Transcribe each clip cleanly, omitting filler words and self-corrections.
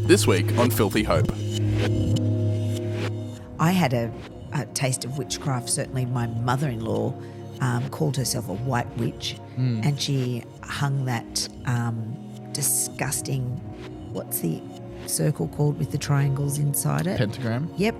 This week on Filthy Hope. I had a taste of witchcraft. Certainly my mother-in-law called herself a white witch, and she hung that disgusting, what's the circle called with the triangles inside it? Pentagram? Yep.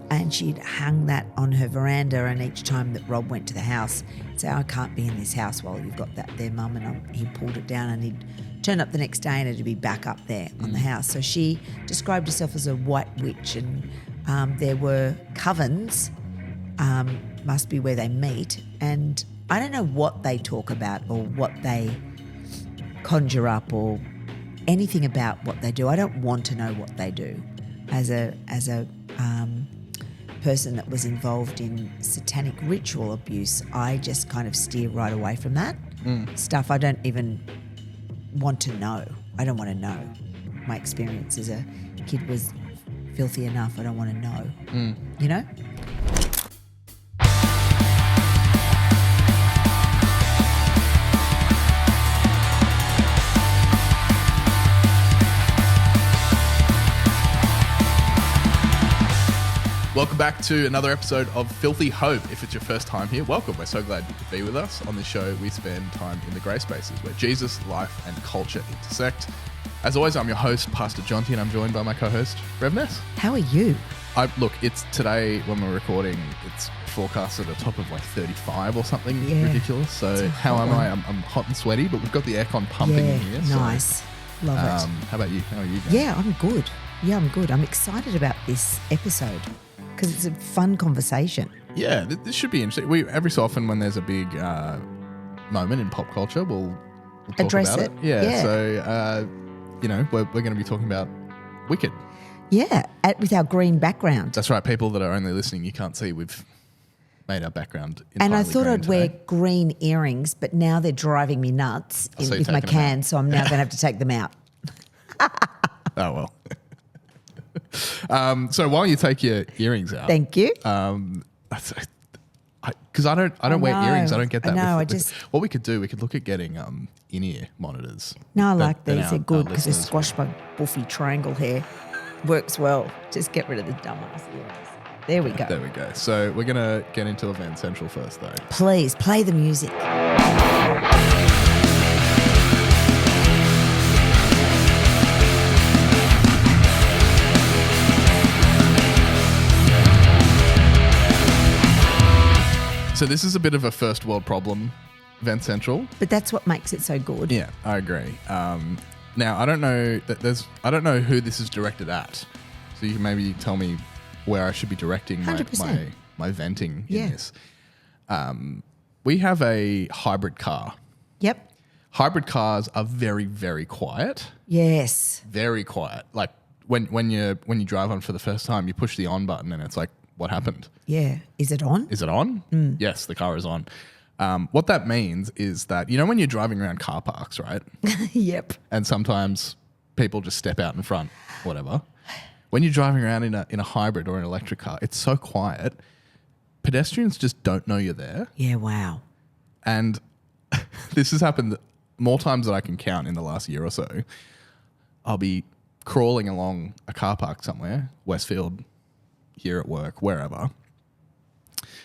And she'd hung that on her veranda, and each time that Rob went to the house, he'd say, I can't be in this house while you've got that there, Mum. And he pulled it down, and he'd turn up the next day and it'd be back up there on the house. So she described herself as a white witch, and there were covens, must be where they meet, and I don't know what they talk about or what they conjure up or anything about what they do. I don't want to know what they do. As a person that was involved in satanic ritual abuse, I just kind of steer right away from that stuff. I don't even want to know. I don't want to know. My experience as a kid was filthy enough. I don't want to know. You know? Welcome back to another episode of Filthy Hope. If it's your first time here, welcome. We're so glad you could be with us. On this show, we spend time in the grey spaces where Jesus, life, and culture intersect. As always, I'm your host, Pastor Jonty, and I'm joined by my co-host, Rev Ness. How are you? Look, it's today when we're recording, it's forecast at a top of like 35 or something ridiculous. So how am I? I'm hot and sweaty, but we've got the aircon pumping in here. Nice. So, love it. How about you? How are you going? Yeah, I'm good. I'm good. I'm excited about this episode because it's a fun conversation. Yeah, this should be interesting. Every so often when there's a big moment in pop culture, we'll talk address about it. Yeah. So, we're going to be talking about Wicked. Yeah, with our green background. That's right. People that are only listening, you can't see. We've made our background entirely and I thought green I'd today. wear green earrings, but now they're driving me nuts with my can, so I'm now going to have to take them out. Oh, well. So while you take your earrings out. Thank you. Because I don't wear earrings. I don't get that. What we could do, we could look at getting in-ear monitors. No, I like these. They're good because they're squashed by buffy triangle hair. Works well. Just get rid of the dumbass earrings. There we go. There we go. So we're going to get into Event Central first, though. Please, play the music. So this is a bit of a first world problem, Event Central. But that's what makes it so good. Yeah, I agree. Now, I don't know who this is directed at. So you can maybe tell me where I should be directing my venting in this. We have a hybrid car. Yep. Hybrid cars are very, very quiet. Yes. Very quiet. Like when you drive one for the first time, you push the on button and it's like, what happened? Yeah. Is it on? Is it on? Yes, the car is on. What that means is that, when you're driving around car parks, right? Yep. And sometimes people just step out in front, whatever. When you're driving around in a hybrid or an electric car, it's so quiet. Pedestrians just don't know you're there. Yeah, wow. And this has happened more times than I can count in the last year or so. I'll be crawling along a car park somewhere, Westfield, here at work, wherever,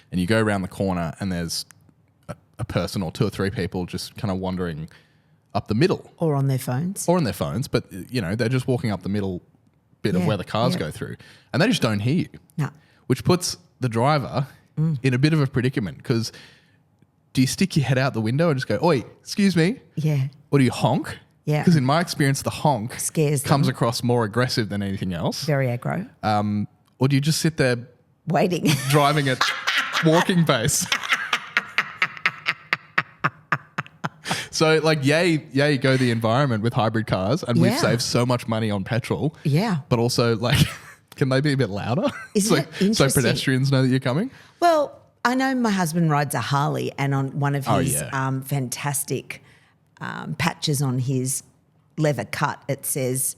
and you go around the corner and there's a person or two or three people just kind of wandering up the middle. Or on their phones. But, they're just walking up the middle bit of where the cars go through, and they just don't hear you. No. Which puts the driver in a bit of a predicament, because do you stick your head out the window and just go, oi, excuse me? Yeah. Or do you honk? Yeah. Because in my experience, the honk scares comes them. across more aggressive than anything else. Very aggro. Or do you just sit there waiting, driving at walking pace? So, yay go the environment with hybrid cars, and we've saved so much money on petrol. Yeah. But also, can they be a bit louder? Isn't it interesting? So pedestrians know that you're coming? Well, I know my husband rides a Harley, and on one of his fantastic patches on his leather cut, it says,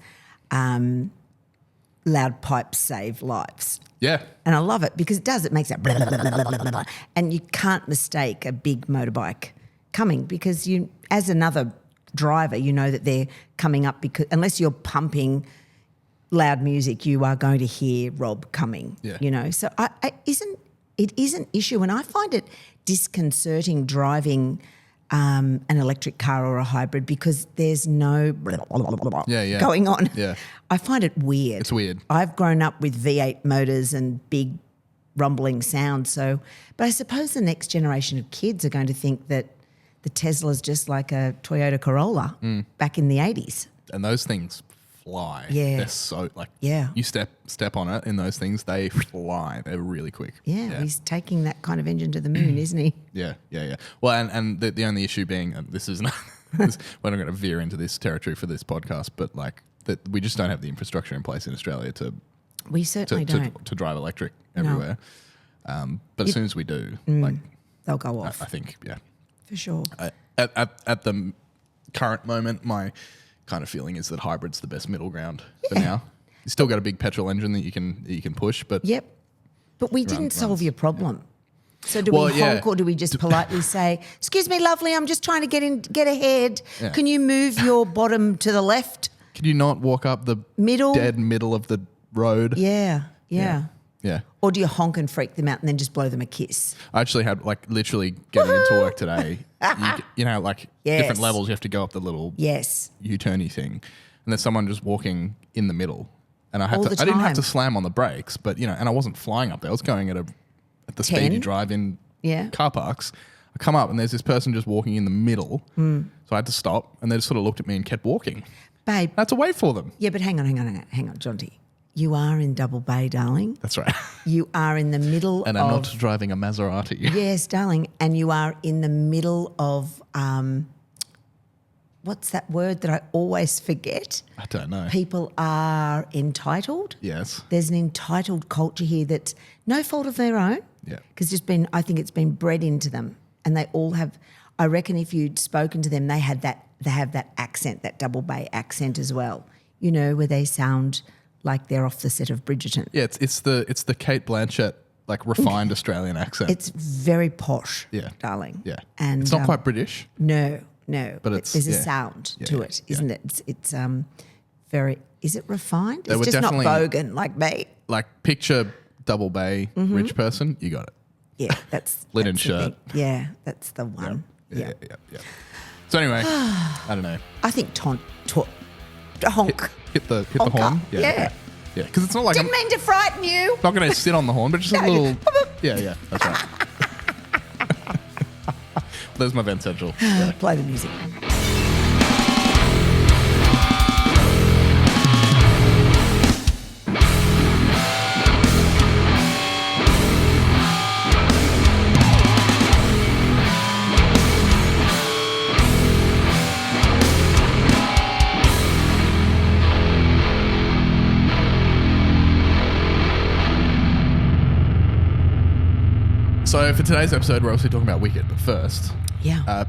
loud pipes save lives. Yeah. And I love it because it does. It makes that blah, blah, blah, blah, blah, blah, blah. And you can't mistake a big motorbike coming, because you, as another driver, you know that they're coming up, because unless you're pumping loud music, you are going to hear Rob coming. Yeah. You know, so it is an issue, and I find it disconcerting driving an electric car or a hybrid, because there's no going on. Yeah. I find it weird. It's weird. I've grown up with V8 motors and big rumbling sound. So, but I suppose the next generation of kids are going to think that the Tesla's just like a Toyota Corolla back in the 80s. And those things fly. Yeah. They're so Yeah. you step on it in those things, they fly. They're really quick. Yeah, he's taking that kind of engine to the moon, isn't he? Yeah. Well, and the only issue being, this is not, we're not going to veer into this territory for this podcast, but like that we just don't have the infrastructure in place in Australia to We certainly don't. to drive electric everywhere. But as soon as we do, like They'll go off. I think, yeah. For sure. At the current moment, my kind of feeling is that hybrid's the best middle ground for now. You still got a big petrol engine that you can push, but Yep. But we didn't solve your problem. Yeah. So do we honk or do we just politely say, "Excuse me, lovely, I'm just trying to get ahead. Yeah. Can you move your bottom to the left?" Can you not walk up the dead middle of the road? Yeah. Yeah. Or do you honk and freak them out and then just blow them a kiss? I actually had literally getting into work today. You know, different levels. You have to go up the little U-turny thing, and there's someone just walking in the middle, and I didn't have to slam on the brakes, but and I wasn't flying up there. I was going at the speed you drive in car parks. I come up and there's this person just walking in the middle, so I had to stop, and they just sort of looked at me and kept walking. Babe, I had to wait for them. Yeah, but hang on, Jonty. You are in Double Bay, darling. That's right. You are in the middle and I'm not driving a Maserati. Yes, darling. And you are in the middle of, what's that word that I always forget? I don't know. People are entitled. Yes. There's an entitled culture here that's no fault of their own. Yeah. Because I think it's been bred into them. And they all have, I reckon if you'd spoken to them, they have that accent, that Double Bay accent as well. You know, where they sound like they're off the set of Bridgerton. Yeah, it's the Kate Blanchett refined Australian accent. It's very posh, darling. Yeah, and it's not quite British. No, but there's a sound to it, isn't it? It's very. Is it refined? It's just not bogan like me. Like picture Double Bay rich person, you got it. Yeah, that's linen that's shirt. Yeah, that's the one. Yeah. So anyway, I don't know. I think honk. Hit the horn. Yeah, because it's not like Didn't mean to frighten you. Not going to sit on the horn, but just a little. Yeah, that's right. There's my Vent Central. Yeah. Play the music. So for today's episode, we're obviously talking about Wicked, but first,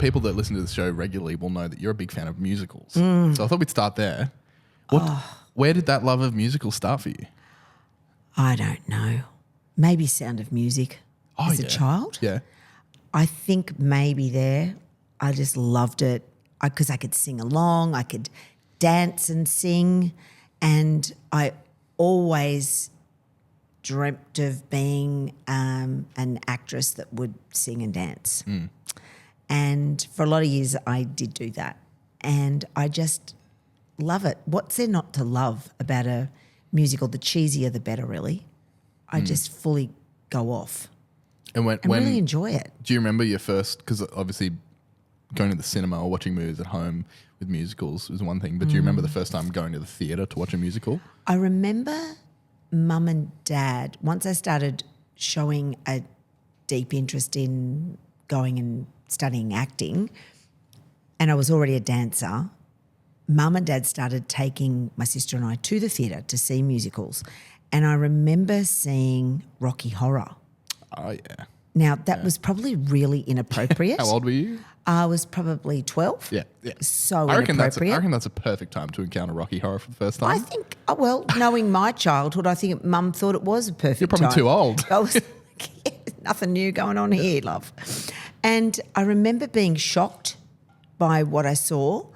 people that listen to the show regularly will know that you're a big fan of musicals. So I thought we'd start there. Where did that love of musicals start for you? I don't know. Maybe Sound of Music as a child. Yeah. I think maybe there. I just loved it because I could sing along, I could dance and sing, and I always dreamt of being an actress that would sing and dance. And for a lot of years I did do that. And I just love it. What's there not to love about a musical? The cheesier the better, really. I just fully go off and when really enjoy it. Do you remember your first, because obviously going to the cinema or watching movies at home with musicals is one thing, but do you remember the first time going to the theatre to watch a musical? I remember Mum and Dad, once I started showing a deep interest in going and studying acting, and I was already a dancer, Mum and Dad started taking my sister and I to the theatre to see musicals. And I remember seeing Rocky Horror. Oh, yeah. Now, that was probably really inappropriate. How old were you? I was probably 12. Yeah. So I reckon inappropriate. that's a perfect time to encounter Rocky Horror for the first time. I think, knowing my childhood, I think Mum thought it was a perfect You're probably time. too old. I was nothing new going on here, love. And I remember being shocked by what I saw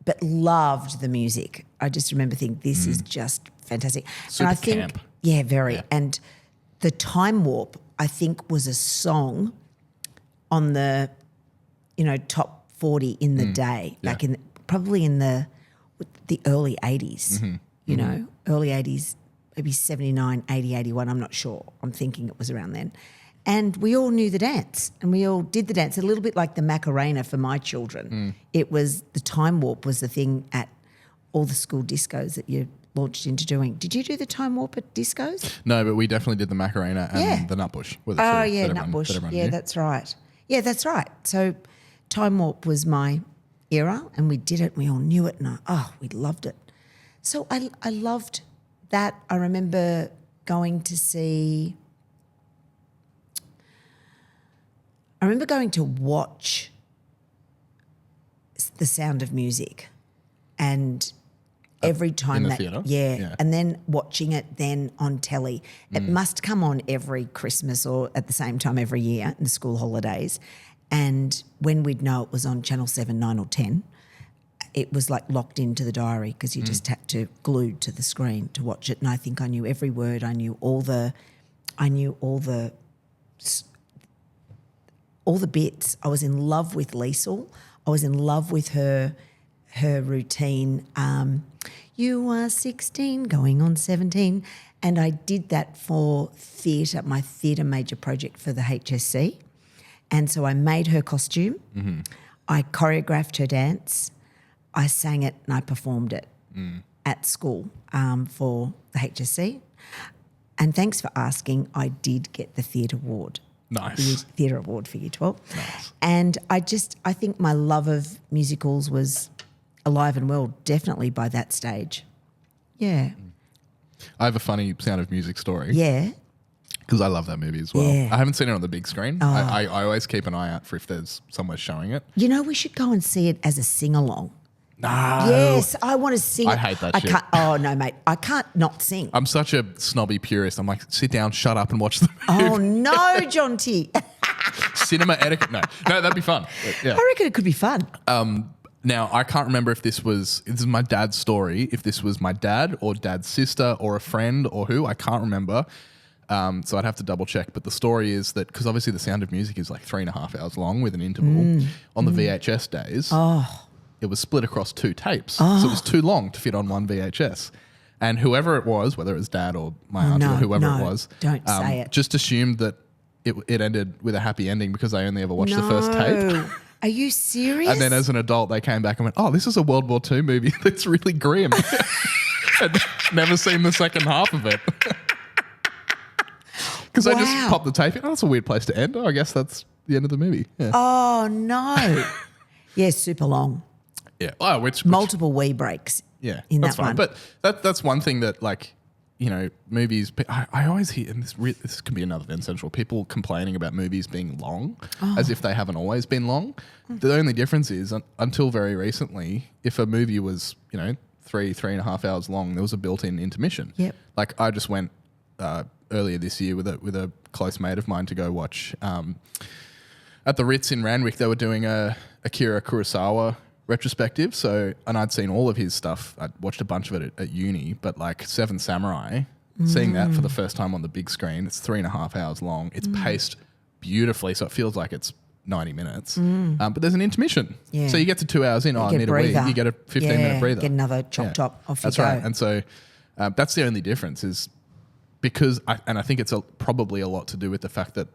but loved the music. I just remember thinking, this is just fantastic. Super and I think, camp. yeah, very. Yeah. And the Time Warp, I think, was a song on the, top 40 in the day, back in probably in the early 80s, early 80s, maybe 79, 80, 81, I'm not sure. I'm thinking it was around then. And we all knew the dance and we all did the dance, a little bit like the Macarena for my children. It was the Time Warp was the thing at all the school discos that you launched into doing. Did you do the Time Warp at discos? No, but we definitely did the Macarena and the Nutbush. Were the Oh, two yeah, that everyone Nutbush. Yeah, knew. that's right. Yeah, that's right. So Time Warp was my era and we did it and we all knew it and we loved it. So I loved that. I remember going to watch The Sound of Music and every time in the that theatre? yeah, and then watching it then on telly. It must come on every Christmas or at the same time every year in the school holidays. And when we'd know it was on Channel 7, 9 or 10, it was like locked into the diary because you just had to glue to the screen to watch it. And I think I knew every word. I knew all the bits. I was in love with Liesl. I was in love with her routine. You are 16, going on 17. And I did that for theatre, my theatre major project for the HSC. And so I made her costume. I choreographed her dance. I sang it and I performed it at school for the HSC. And thanks for asking, I did get the theatre award. Nice. The Theatre Award for Year 12. Nice. And I think my love of musicals was alive and well, definitely by that stage. Yeah. I have a funny Sound of Music story. Yeah. Because I love that movie as well. Yeah. I haven't seen it on the big screen. I always keep an eye out for if there's somewhere showing it. We should go and see it as a sing-along. No. Yes, I want to sing. I hate that shit. Can't, oh, no, mate. I can't not sing. I'm such a snobby purist. I'm like, sit down, shut up and watch the movie. Oh, no, Jonty. Cinema etiquette. No, that'd be fun. But, yeah. I reckon it could be fun. Now, I can't remember if this is my dad's story, if this was my dad or dad's sister or a friend or who. I can't remember. So I'd have to double check. But the story is that, because obviously The Sound of Music is like 3.5 hours long with an interval. On the VHS days, it was split across 2 tapes. So it was too long to fit on one VHS. And whoever it was, whether it was dad or my auntie or whoever it was, don't say it. just assumed that it ended with a happy ending because I only ever watched the first tape. Are you serious? And then as an adult, they came back and went, oh, this is a World War II movie that's really grim. I'd never seen the second half of it. Because I just popped the tape in. Oh, that's a weird place to end. Oh, I guess that's the end of the movie. Yeah. Oh, no. Yeah, super long. Yeah. Oh, which Multiple wee breaks. Yeah, in that's that fine. one. But that's one thing that, like, movies. I always hear, and this can be another then central. People complaining about movies being long, as if they haven't always been long. The only difference is, until very recently, if a movie was 3.5 hours long, there was a built-in intermission. Yep. Like, I just went earlier this year with a close mate of mine to go watch at the Ritz in Randwick. They were doing a Akira Kurosawa retrospective. So, and I'd seen all of his stuff. I'd watched a bunch of it at uni, but like Seven Samurai, seeing that for the first time on the big screen, it's 3.5 hours long. It's paced beautifully, so it feels like it's 90 minutes. But there's an intermission. Yeah. So you get to 2 hours in, I need a wee. You get a 15-minute breather. Get another chop top off That's you go. right. And so that's the only difference is because, I think it's probably a lot to do with the fact that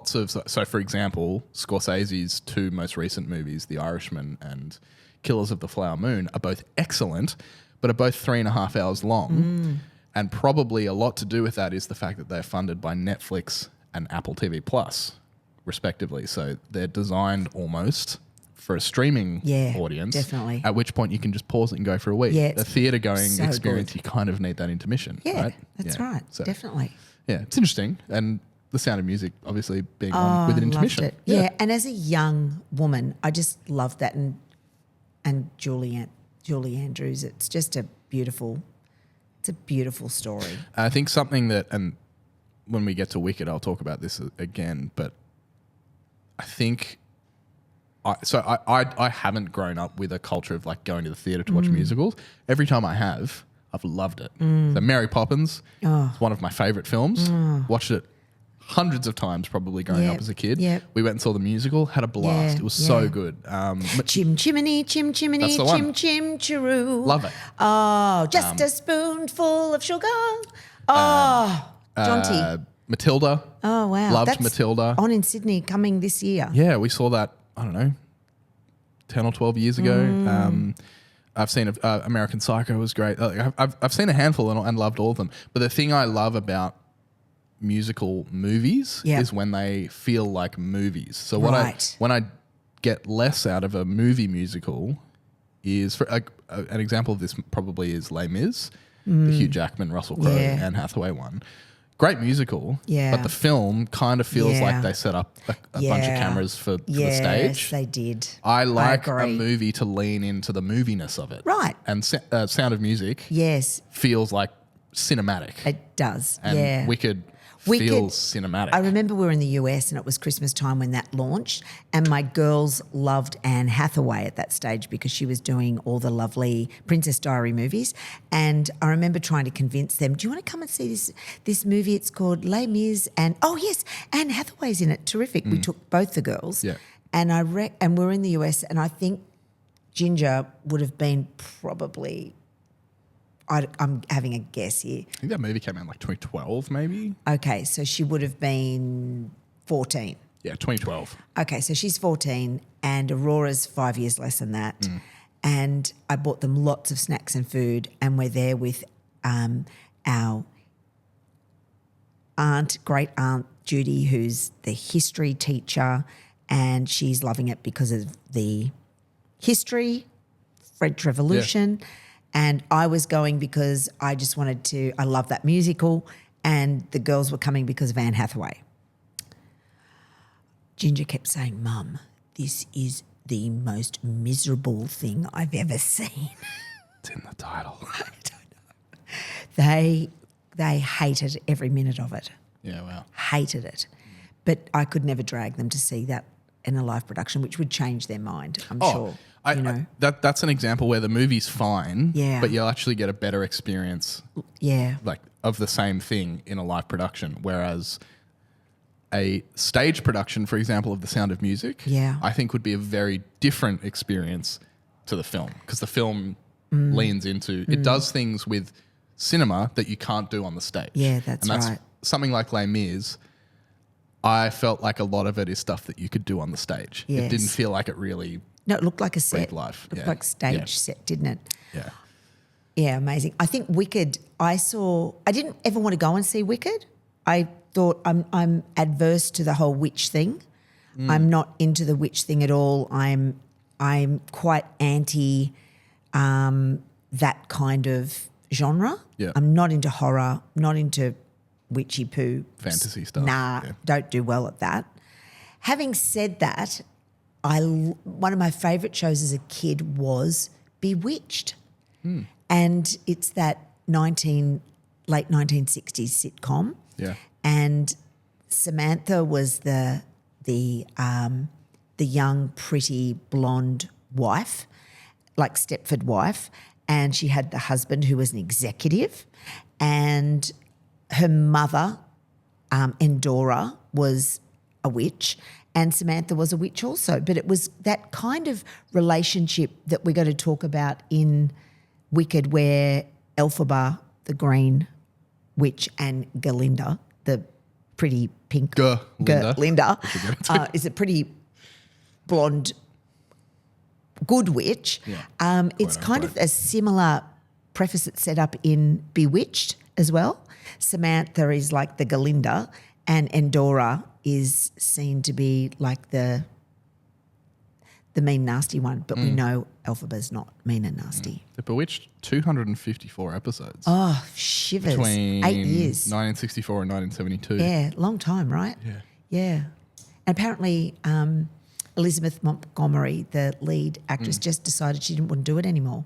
so for example, Scorsese's 2 most recent movies, The Irishman and Killers of the Flower Moon, are both excellent, but are both 3.5 hours long. And probably a lot to do with that is the fact that they're funded by Netflix and Apple TV Plus, respectively. So they're designed almost for a streaming audience. Definitely. At which point you can just pause it and go for a week. Yeah, a theatre going so experience, good. you kind of need that intermission. Yeah, right? that's right. So, definitely. Yeah, it's interesting. And The Sound of Music obviously being on with an intermission. Loved it. Yeah, and as a young woman, I just loved that. And Julie Andrews, it's just a beautiful story. I think something that, and when we get to Wicked, I'll talk about this again, but I think I haven't grown up with a culture of like going to the theatre to watch musicals. Every time I have, I've loved it. So Mary Poppins is one of my favourite films. Watched it hundreds of times probably growing up as a kid. Yep. We went and saw the musical, had a blast. Yeah, It was so good. Chim chimney, chim chimney, That's the chim one. chim chiroo. Love it. Oh, just a spoonful of sugar. Oh, Jonty. Matilda. Oh, wow. Loved That's Matilda. on in Sydney coming this year. Yeah, we saw that, I don't know, 10 or 12 years ago. I've seen American Psycho was great. I've seen a handful and loved all of them. But the thing I love about musical movies is when they feel like movies. So when I get less out of a movie musical is, for an example of this probably is Les Mis, the Hugh Jackman, Russell Crowe, Anne Hathaway one. Great musical, but the film kind of feels like they set up a bunch of cameras for the stage. Yes, they did. I like a agree. movie to lean into the moviness of it. Right. And Sound of Music Yes, feels like cinematic. it does. And Wicked feels cinematic. I remember we were in the US and it was Christmas time when that launched, and my girls loved Anne Hathaway at that stage because she was doing all the lovely Princess Diary movies. And I remember trying to convince them, do you want to come and see this movie? It's called Les Mis. And oh yes, Anne Hathaway's in it. Terrific. We took both the girls. Yeah. And and we're in the US, and I think Ginger would have been probably, I'm having a guess here. I think that movie came out in like 2012 maybe. Okay, so she would have been 14. Yeah, 2012. Okay, so she's 14 and Aurora's 5 years less than that. And I bought them lots of snacks and food, and we're there with our great aunt Judy, who's the history teacher, and she's loving it because of the history, French Revolution. Yeah. And I was going because I just wanted to, I love that musical, and the girls were coming because of Anne Hathaway. Ginger kept saying, Mum, this is the most miserable thing I've ever seen. It's in the title. I don't know. They hated every minute of it. Yeah, wow. Hated it. But I could never drag them to see that in a live production, which would change their mind, I'm sure. That's an example where the movie's fine, Yeah. but you'll actually get a better experience Yeah. like of the same thing in a live production, whereas a stage production, for example, of The Sound of Music, I think would be a very different experience to the film, because the film leans into, it does things with cinema that you can't do on the stage. Yeah, that's and right. Something like Les Mis, I felt like a lot of it is stuff that you could do on the stage. Yes. It didn't feel like it really... No, it looked like a set. Life. It looked like a stage set, didn't it? Yeah. Yeah, amazing. I think Wicked, I didn't ever want to go and see Wicked. I thought I'm adverse to the whole witch thing. I'm not into the witch thing at all. I'm quite anti that kind of genre. Yeah. I'm not into horror, not into witchy poo. Fantasy stuff. Nah, don't do well at that. Having said that, one of my favourite shows as a kid was Bewitched. And it's that late 1960s sitcom. Yeah. And Samantha was the young, pretty, blonde wife, like Stepford wife, and she had the husband who was an executive, and her mother, Endora, was a witch, and Samantha was a witch also. But it was that kind of relationship that we're going to talk about in Wicked, where Elphaba, the green witch, and Galinda, the pretty pink Linda, is a pretty blonde, good witch. Yeah, it's kind of a similar preface that's set up in Bewitched as well. Samantha is like the Galinda, and Endora is seen to be like the mean, nasty one. But we know Elphaba's not mean and nasty. The Bewitched, 254 episodes. Oh, shivers. Between 8 years. 1964 and 1972. Yeah, long time, right? Yeah. Yeah. And apparently Elizabeth Montgomery, the lead actress, just decided she didn't want to do it anymore.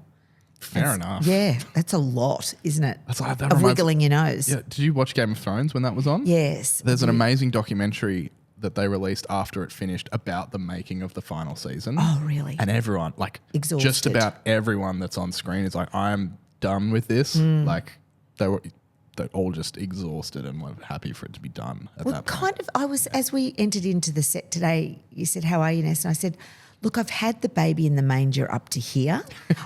Fair enough. Yeah, that's a lot, isn't it? That's like, of wiggling your nose. Yeah. Did you watch Game of Thrones when that was on? Yes. There's an amazing documentary that they released after it finished about the making of the final season. Oh, really? And everyone, like, Exhausted. just about everyone that's on screen is like, I'm done with this. Like, they're all just exhausted and were happy for it to be done at that point. I was, as we entered into the set today, you said, how are you, Ness? And I said, look, I've had the baby in the manger up to here.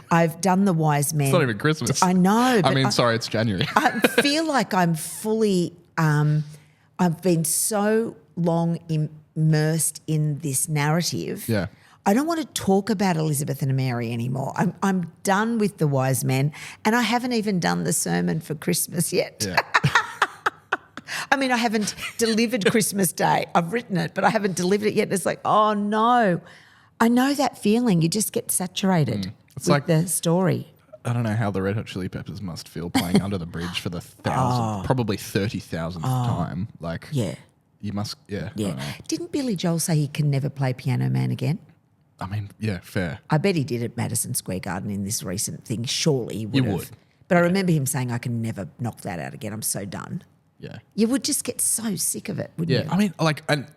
I've done the wise men. It's not even Christmas. I know. But sorry, it's January. I feel like I'm fully, I've been so long immersed in this narrative. Yeah. I don't want to talk about Elizabeth and Mary anymore. I'm done with the wise men, and I haven't even done the sermon for Christmas yet. Yeah. I mean, I haven't delivered Christmas Day. I've written it, but I haven't delivered it yet. It's like, oh no. I know that feeling. You just get saturated It's with like the story. I don't know how the Red Hot Chili Peppers must feel playing Under the Bridge for the probably 30,000th time. Like, Yeah. you must, I don't know. Didn't Billy Joel say he can never play Piano Man again? I mean, yeah, fair. I bet he did at Madison Square Garden in this recent thing. Surely he would He have. would. But I remember him saying, I can never knock that out again. I'm so done. Yeah. You would just get so sick of it, wouldn't Yeah. you? I mean, like, and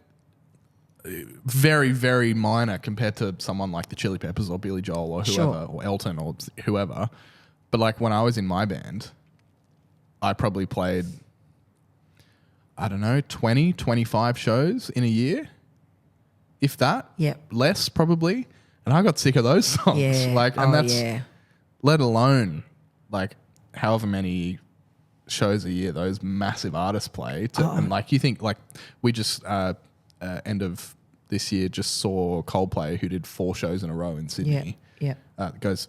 very, very minor compared to someone like the Chili Peppers or Billy Joel or whoever, or Elton or whoever. But like when I was in my band, I probably played, I don't know, 20, 25 shows in a year, if that. Yep. Less probably. And I got sick of those songs. Yeah. Like, and that's, yeah. let alone like however many shows a year those massive artists play. And like, you think like we just, end of this year just saw Coldplay who did 4 shows in a row in Sydney. Yeah.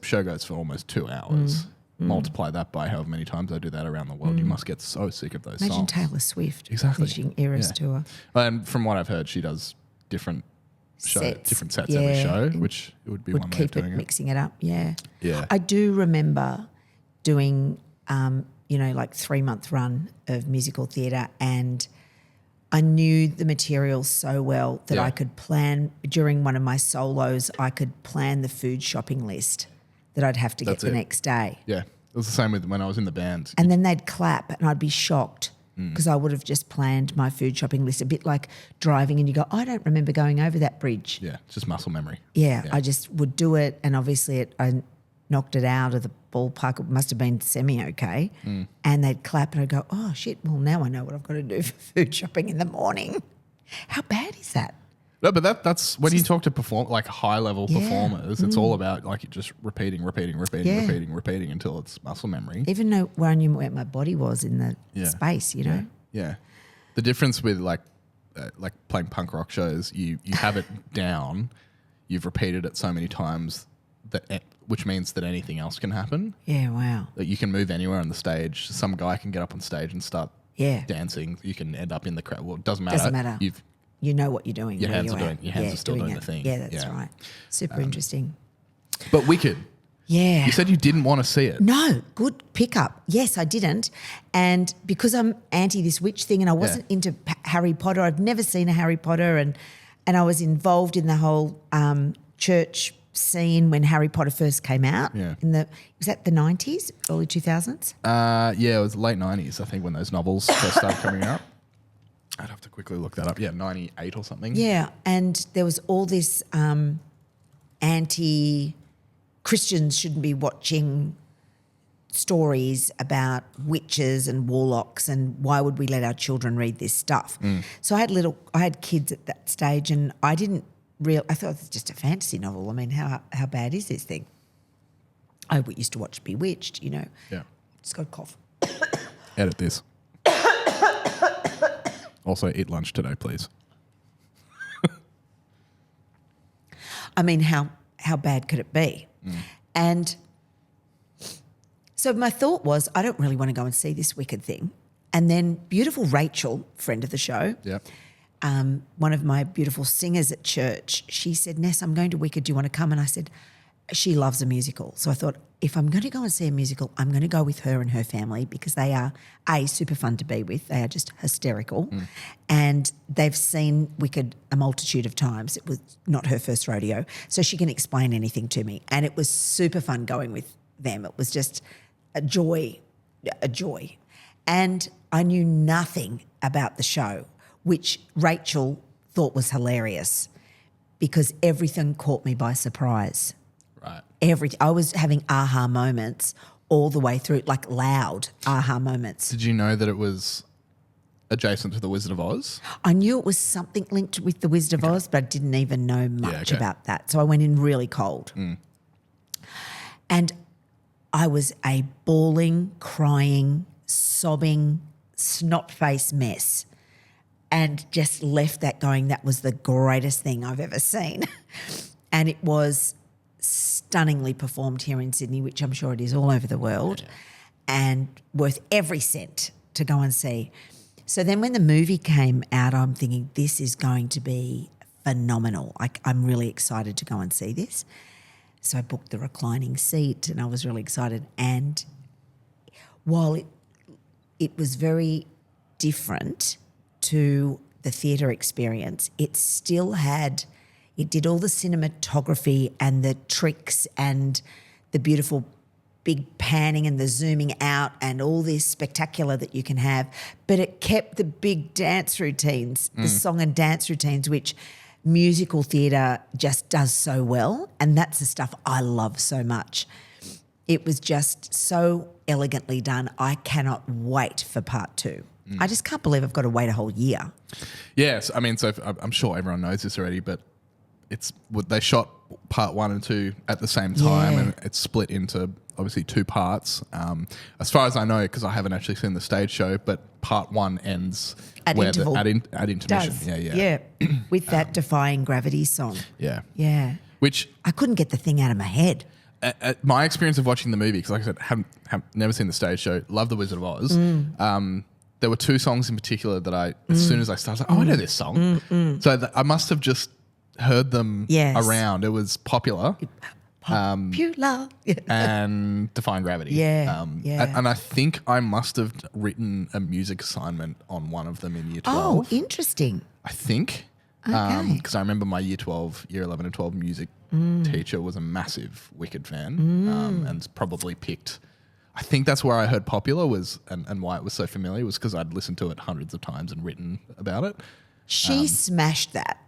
Show goes for almost 2 hours. Multiply that by however many times I do that around the world. You must get so sick of those Imagine songs. Taylor Swift Exactly. finishing Eras Tour. And from what I've heard, she does different sets every show, which it would be one way of doing it. Mixing it up, yeah. Yeah. I do remember doing, like 3-month run of musical theatre, and I knew the material so well that I could plan, during one of my solos, I could plan the food shopping list that I'd have to get the next day. Yeah. It was the same with when I was in the band. And then they'd clap and I'd be shocked because I would have just planned my food shopping list, a bit like driving and you go, I don't remember going over that bridge. Yeah, it's just muscle memory. Yeah, I just would do it, and obviously I knocked it out of the ballpark. It must have been semi-okay. And they'd clap and I'd go, oh, shit, well, now I know what I've got to do for food shopping in the morning. How bad is that? No, but that's when you talk to high-level performers, it's all about like just repeating until it's muscle memory. Even though where I knew where my body was in the space, you know? Yeah. The difference with like playing punk rock shows, you have it down, you've repeated it so many times which means that anything else can happen. Yeah, wow. That you can move anywhere on the stage. Some guy can get up on stage and start dancing. You can end up in the crowd. Well, it doesn't matter. Doesn't matter. You know what you're doing. Your hands are still doing the thing. Yeah, that's right. Super interesting. But Wicked. Yeah. You said you didn't want to see it. No, good pickup. Yes, I didn't. And because I'm anti this witch thing and I wasn't into Harry Potter, I've never seen a Harry Potter, and I was involved in the whole church scene when Harry Potter first came out. Yeah. Was that the 90s, early 2000s? Yeah, it was late 90s, I think, when those novels first started coming out. I'd have to quickly look that up. Yeah, 98 or something. Yeah, and there was all this Christians shouldn't be watching stories about witches and warlocks, and why would we let our children read this stuff? So I had kids at that stage, and I thought it was just a fantasy novel. I mean, how bad is this thing? I used to watch Bewitched, you know. Yeah. Just got a cough. Edit this. Also, eat lunch today, please. I mean, how bad could it be? And so my thought was, I don't really want to go and see this Wicked thing. And then beautiful Rachel, friend of the show, one of my beautiful singers at church, she said, Ness, I'm going to Wicked. Do you want to come? And I said, she loves a musical. So I thought, if I'm going to go and see a musical, I'm going to go with her and her family, because they are, super fun to be with. They are just hysterical. And they've seen Wicked a multitude of times. It was not her first rodeo. So she can explain anything to me. And it was super fun going with them. It was just a joy. And I knew nothing about the show, which Rachel thought was hilarious because everything caught me by surprise. Right. I was having aha moments all the way through, like loud aha moments. Did you know that it was adjacent to the Wizard of Oz? I knew it was something linked with the Wizard of Oz, but I didn't even know much about that. So I went in really cold. And I was a bawling, crying, sobbing, snot-faced mess and just left that going, that was the greatest thing I've ever seen. And it was stunningly performed here in Sydney, which I'm sure it is all over the world, and worth every cent to go and see. So then when the movie came out, I'm thinking this is going to be phenomenal. I'm really excited to go and see this. So I booked the reclining seat and I was really excited. And while it was very different to the theatre experience, it did all the cinematography and the tricks and the beautiful big panning and the zooming out and all this spectacular that you can have, but it kept the big dance routines, the song and dance routines, which musical theatre just does so well, and that's the stuff I love so much. It was just so elegantly done. I cannot wait for part 2. I just can't believe I've got to wait a whole year. Yes, I mean, so I'm sure everyone knows this already, but they shot part 1 and 2 at the same time, and it's split into obviously 2 parts. As far as I know, because I haven't actually seen the stage show, but part 1 ends at interval. At intermission. Does. Yeah. With that Defying Gravity song. Yeah. Yeah. Which I couldn't get the thing out of my head. My experience of watching the movie, because like I said, have never seen the stage show, love The Wizard of Oz. There were 2 songs in particular that as soon as I started, I was like, oh, I know this song. So I must have just heard them around. It was Popular. Popular. And Defying Gravity. Yeah. And I think I must have written a music assignment on one of them in year 12. Oh, interesting. I think. Okay. Because I remember my year 11 and 12 music teacher was a massive Wicked fan and probably picked. I think that's where I heard Popular and why it was so familiar was because I'd listened to it hundreds of times and written about it. She smashed that.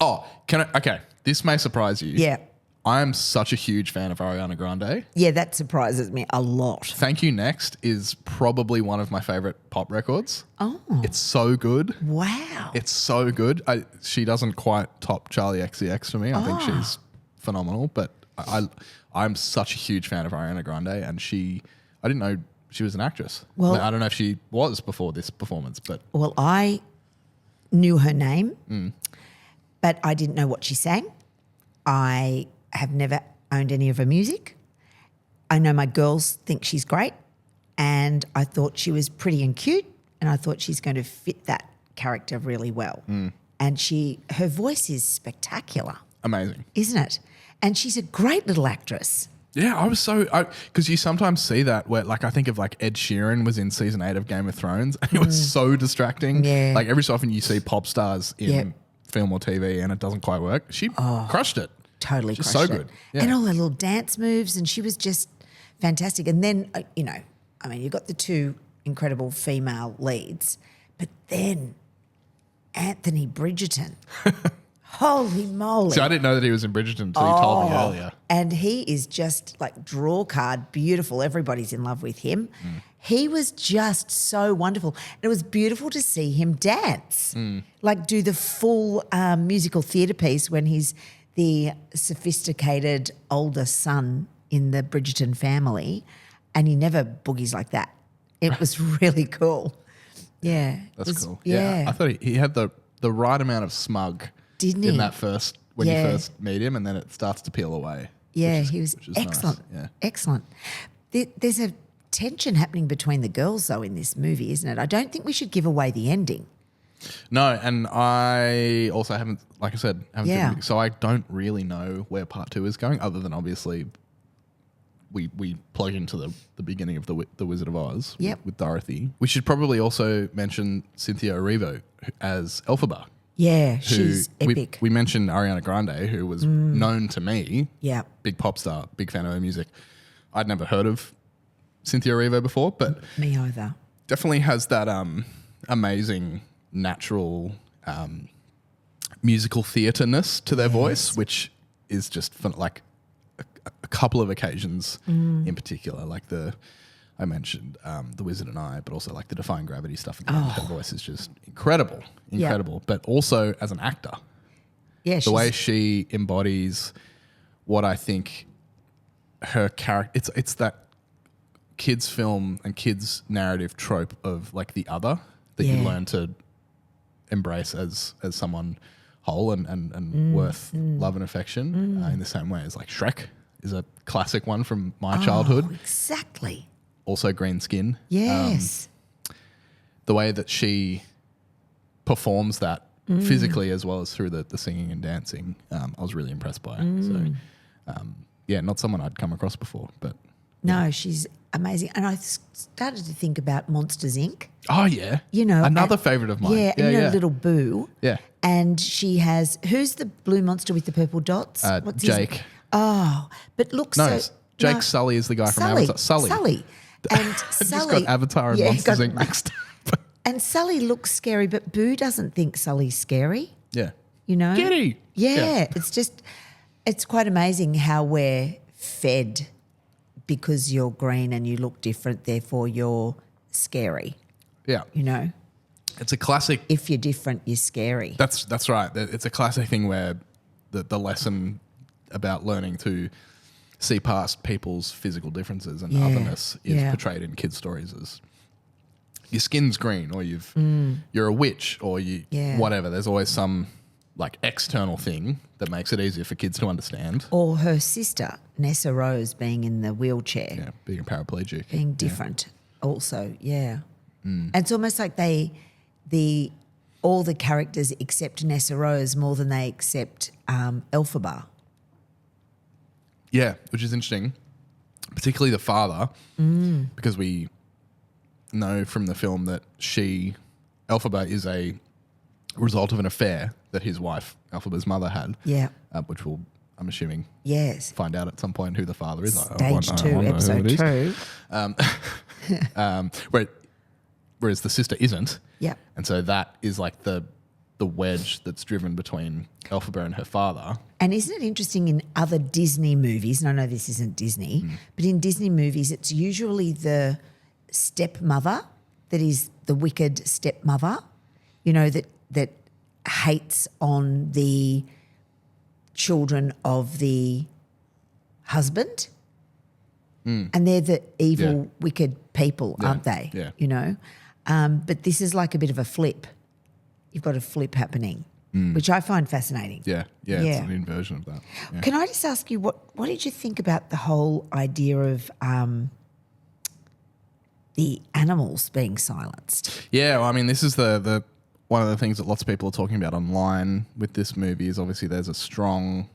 Oh, okay. This may surprise you. Yeah. I am such a huge fan of Ariana Grande. Yeah, that surprises me a lot. Thank You Next is probably one of my favorite pop records. Oh. It's so good. Wow. It's so good. She doesn't quite top Charlie XCX for me. I think she's phenomenal, but I'm such a huge fan of Ariana Grande, and I didn't know she was an actress. Well, I don't know if she was before this performance, but... Well, I knew her name, but I didn't know what she sang. I have never owned any of her music. I know my girls think she's great, and I thought she was pretty and cute, and I thought she's going to fit that character really well. And her voice is spectacular. Amazing. Isn't it? And she's a great little actress. Yeah, I was because you sometimes see that where, like, I think of like Ed Sheeran was in season 8 of Game of Thrones, and it was so distracting. Yeah. Like every so often you see pop stars in film or TV, and it doesn't quite work. She crushed it. Totally Just crushed so it. good. Yeah. And all her little dance moves, and she was just fantastic. And then, you've got the 2 incredible female leads, but then Anthony Bridgerton. Holy moly. See, I didn't know that he was in Bridgerton until you told me earlier. And he is just like draw card, beautiful. Everybody's in love with him. He was just so wonderful. And it was beautiful to see him dance, like do the full musical theatre piece when he's the sophisticated older son in the Bridgerton family, and he never boogies like that. It was really cool. Yeah. That's cool. Yeah. I thought he had the right amount of smug. Didn't in he? that when you first meet him, and then it starts to peel away. Yeah, he was which is excellent. Nice. Yeah. Excellent. There's a tension happening between the girls, though, in this movie, isn't it? I don't think we should give away the ending. No, and I also haven't, like I said, Yeah. so I don't really know where part 2 is going, other than obviously we plug into the beginning of the Wizard of Oz with Dorothy. We should probably also mention Cynthia Erivo as Elphaba. Yeah, she's epic. We mentioned Ariana Grande, who was known to me. Yeah. Big pop star, big fan of her music. I'd never heard of Cynthia Erivo before, but Me either. definitely has that amazing natural musical theatre-ness to their voice, which is just fun, like a couple of occasions in particular, like I mentioned The Wizard and I, but also like the Defying Gravity stuff. Again, her voice is just incredible. But also as an actor, the way she embodies what I think her character, it's that kids film and kids narrative trope of like the other that you learn to embrace as someone whole and worth love and affection in the same way as like Shrek is a classic one from my childhood. Exactly. Also green skin. Yes. The way that she performs that physically as well as through the singing and dancing, I was really impressed by. So, not someone I'd come across before, but... No, she's amazing. And I started to think about Monsters, Inc. Oh, yeah. You know. Another favourite of mine. Yeah, and little Boo. Yeah. And she has... Who's the blue monster with the purple dots? What's Jake. But looks No, Jake Sully is the guy from Avatar. Sully. And I Sully... just got Avatar and Monsters Inc. mixed up. And Sully looks scary, but Boo doesn't think Sully's scary. Yeah. You know? Giddy. Yeah. It's quite amazing how we're fed because you're green and you look different, therefore you're scary. Yeah. You know? It's a classic... If you're different, you're scary. That's right. It's a classic thing where the lesson about learning to see past people's physical differences and otherness is portrayed in kids' stories as your skin's green or you're a witch or whatever. There's always some like external thing that makes it easier for kids to understand. Or her sister, Nessa Rose, being in the wheelchair. Yeah, being a paraplegic. Being different also, yeah. And it's almost like all the characters accept Nessa Rose more than they accept Elphaba. Yeah, which is interesting, particularly the father, because we know from the film that Elphaba is a result of an affair that his wife, Elphaba's mother, had. Yeah. Which we'll, I'm assuming, find out at some point who the father is. Stage 2, episode 2. Whereas the sister isn't. Yeah. And so that is like the wedge that's driven between Elphaba and her father. And isn't it interesting in other Disney movies, and I know this isn't Disney, but in Disney movies it's usually the stepmother that is the wicked stepmother, you know, that hates on the children of the husband. And they're the evil, wicked people, aren't they? Yeah. You know? But this is like a bit of a flip. You've got a flip happening, which I find fascinating. Yeah, it's an inversion of that. Yeah. Can I just ask you, what did you think about the whole idea of the animals being silenced? Yeah, well, I mean, this is the one of the things that lots of people are talking about online with this movie is obviously there's a strong,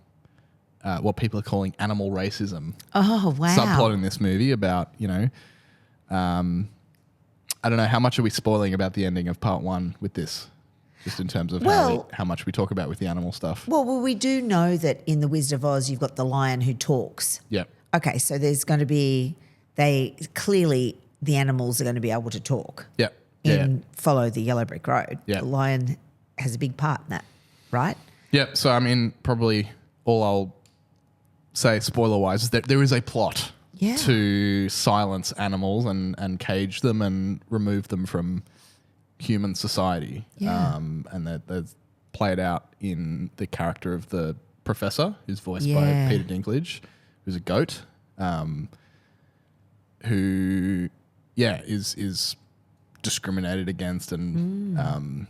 what people are calling animal racism subplot in this movie about, you know, I don't know, how much are we spoiling about the ending of part 1 with this? Just in terms of how much we talk about with the animal stuff. Well, we do know that in The Wizard of Oz you've got the lion who talks. Yeah. Okay, so there's going to be, clearly the animals are going to be able to talk. Yeah. Follow the Yellow Brick Road. Yeah. The lion has a big part in that, right? Yeah, so I mean, probably all I'll say spoiler-wise is that there is a plot to silence animals and cage them and remove them from human society. Yeah. And that's played out in the character of the professor, who's voiced by Peter Dinklage, who's a goat, who is discriminated against and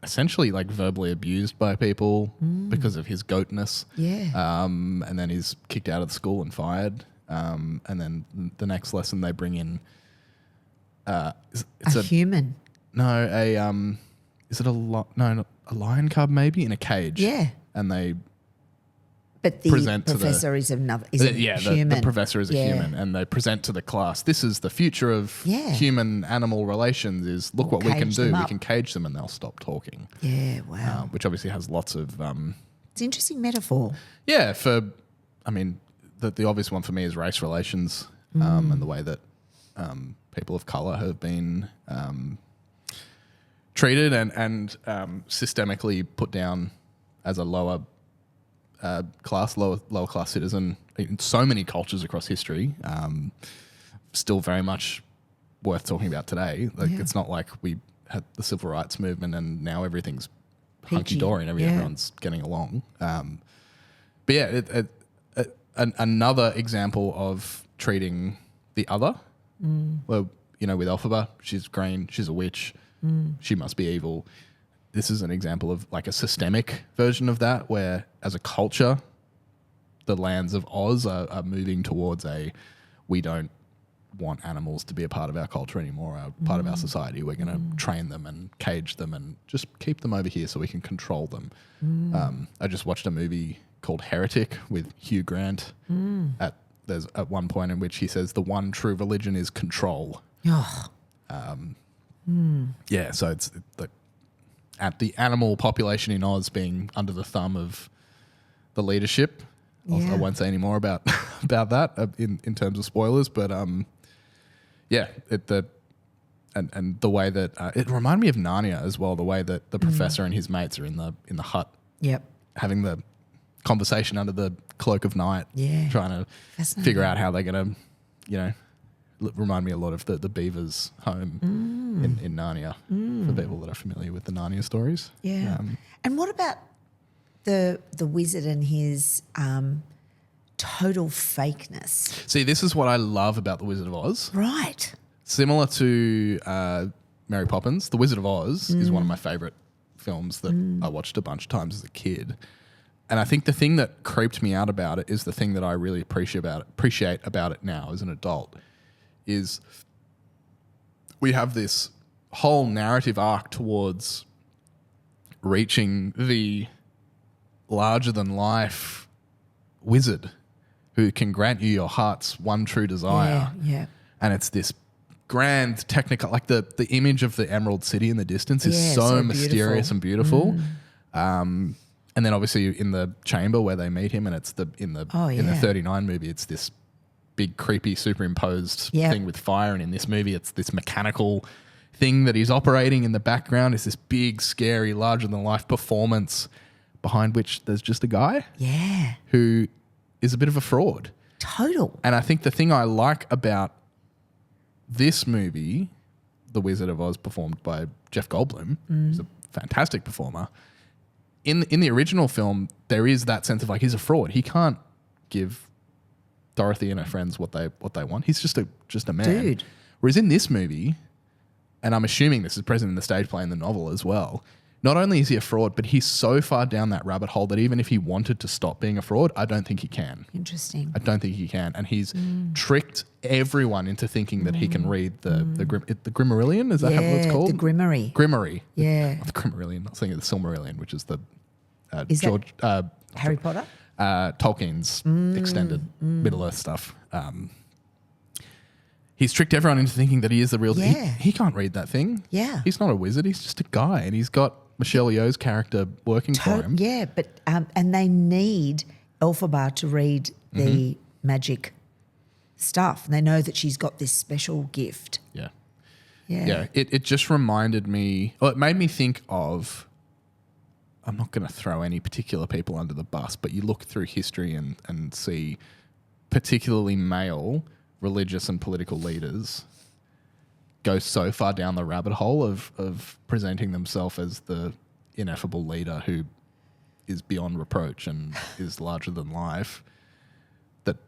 essentially like verbally abused by people because of his goatness. Yeah. And then he's kicked out of the school and fired. And then the next lesson they bring in it's a human. No, is it a lion cub maybe in a cage? Yeah. And they But the professor is another human. The professor is a human, and they present to the class, this is the future of human-animal relations, is look what we can do. We can cage them and they'll stop talking. Yeah, wow. Which obviously has lots of... it's an interesting metaphor. Yeah, the obvious one for me is race relations and the way that people of colour have been treated and systemically put down as a lower class citizen in so many cultures across history, still very much worth talking about today. Like it's not like we had the civil rights movement and now everything's hunky dory and everyone's getting along. But yeah, another example of treating the other. Well, you know, with Elphaba, she's green, she's a witch, she must be evil. This is an example of like a systemic version of that, where as a culture, the lands of Oz are moving towards we don't want animals to be a part of our culture anymore, part of our society. We're going to train them and cage them and just keep them over here so we can control them. I just watched a movie called Heretic with Hugh Grant. There's at one point in which he says the one true religion is control. Oh. Yeah, so it's at the animal population in Oz being under the thumb of the leadership. I won't say any more about about that in terms of spoilers, but yeah, and the way that it reminded me of Narnia as well. The way that the professor and his mates are in the hut, having the conversation under the cloak of night, trying to figure out how they're going to, you know, remind me a lot of the beaver's home in Narnia for people that are familiar with the Narnia stories. Yeah. And what about the wizard and his total fakeness? See, this is what I love about The Wizard of Oz. Right. Similar to Mary Poppins, The Wizard of Oz is one of my favourite films that I watched a bunch of times as a kid. And I think the thing that creeped me out about it is the thing that I really appreciate about it now as an adult is we have this whole narrative arc towards reaching the larger-than-life wizard who can grant you your heart's one true desire. Yeah. And it's this grand technical, like the image of the Emerald City in the distance is so mysterious and beautiful. And then obviously in the chamber where they meet him, and it's in the 39 movie, it's this big creepy superimposed thing with fire, and in this movie it's this mechanical thing that he's operating in the background. It's this big, scary, larger than life performance behind which there's just a guy who is a bit of a fraud. Total. And I think the thing I like about this movie, The Wizard of Oz, performed by Jeff Goldblum, who's a fantastic performer. In the original film, there is that sense of like he's a fraud. He can't give Dorothy and her friends what they want. He's just a man. Dude. Whereas in this movie, and I'm assuming this is present in the stage play and the novel as well, not only is he a fraud, but he's so far down that rabbit hole that even if he wanted to stop being a fraud, I don't think he can. Interesting. I don't think he can. And he's tricked everyone into thinking that he can read the Grimmarillion. Is that what it's called? The Grimmery. Grimmery. Yeah. Not the Grimmarillion. Not saying the Silmarillion, which is the Harry Potter? Tolkien's extended Middle Earth stuff. He's tricked everyone into thinking that he is the real thing. He can't read that thing. Yeah. He's not a wizard. He's just a guy, and he's got Michelle Yeoh's character working for him. Yeah, but and they need Elphaba to read the magic stuff. And they know that she's got this special gift. Yeah. Yeah. It just reminded me, it made me think of, I'm not going to throw any particular people under the bus, but you look through history and see particularly male religious and political leaders go so far down the rabbit hole of presenting themselves as the ineffable leader who is beyond reproach and is larger than life, that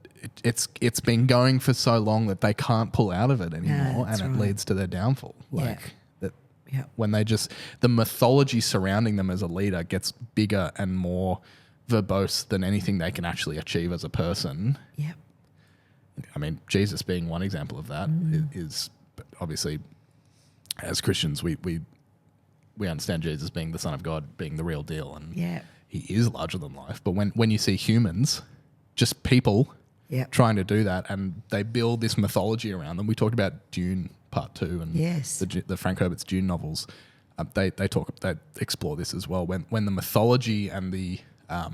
it's been going for so long that they can't pull out of it anymore, and it leads to their downfall. When they the mythology surrounding them as a leader gets bigger and more verbose than anything they can actually achieve as a person. Yeah. I mean, Jesus being one example of that is obviously, as Christians, we understand Jesus being the Son of God, being the real deal, and he is larger than life. But when you see humans, just people trying to do that, and they build this mythology around them. We talked about Dune Part 2 and the Frank Herbert's Dune novels. They explore this as well. When the mythology and the I'll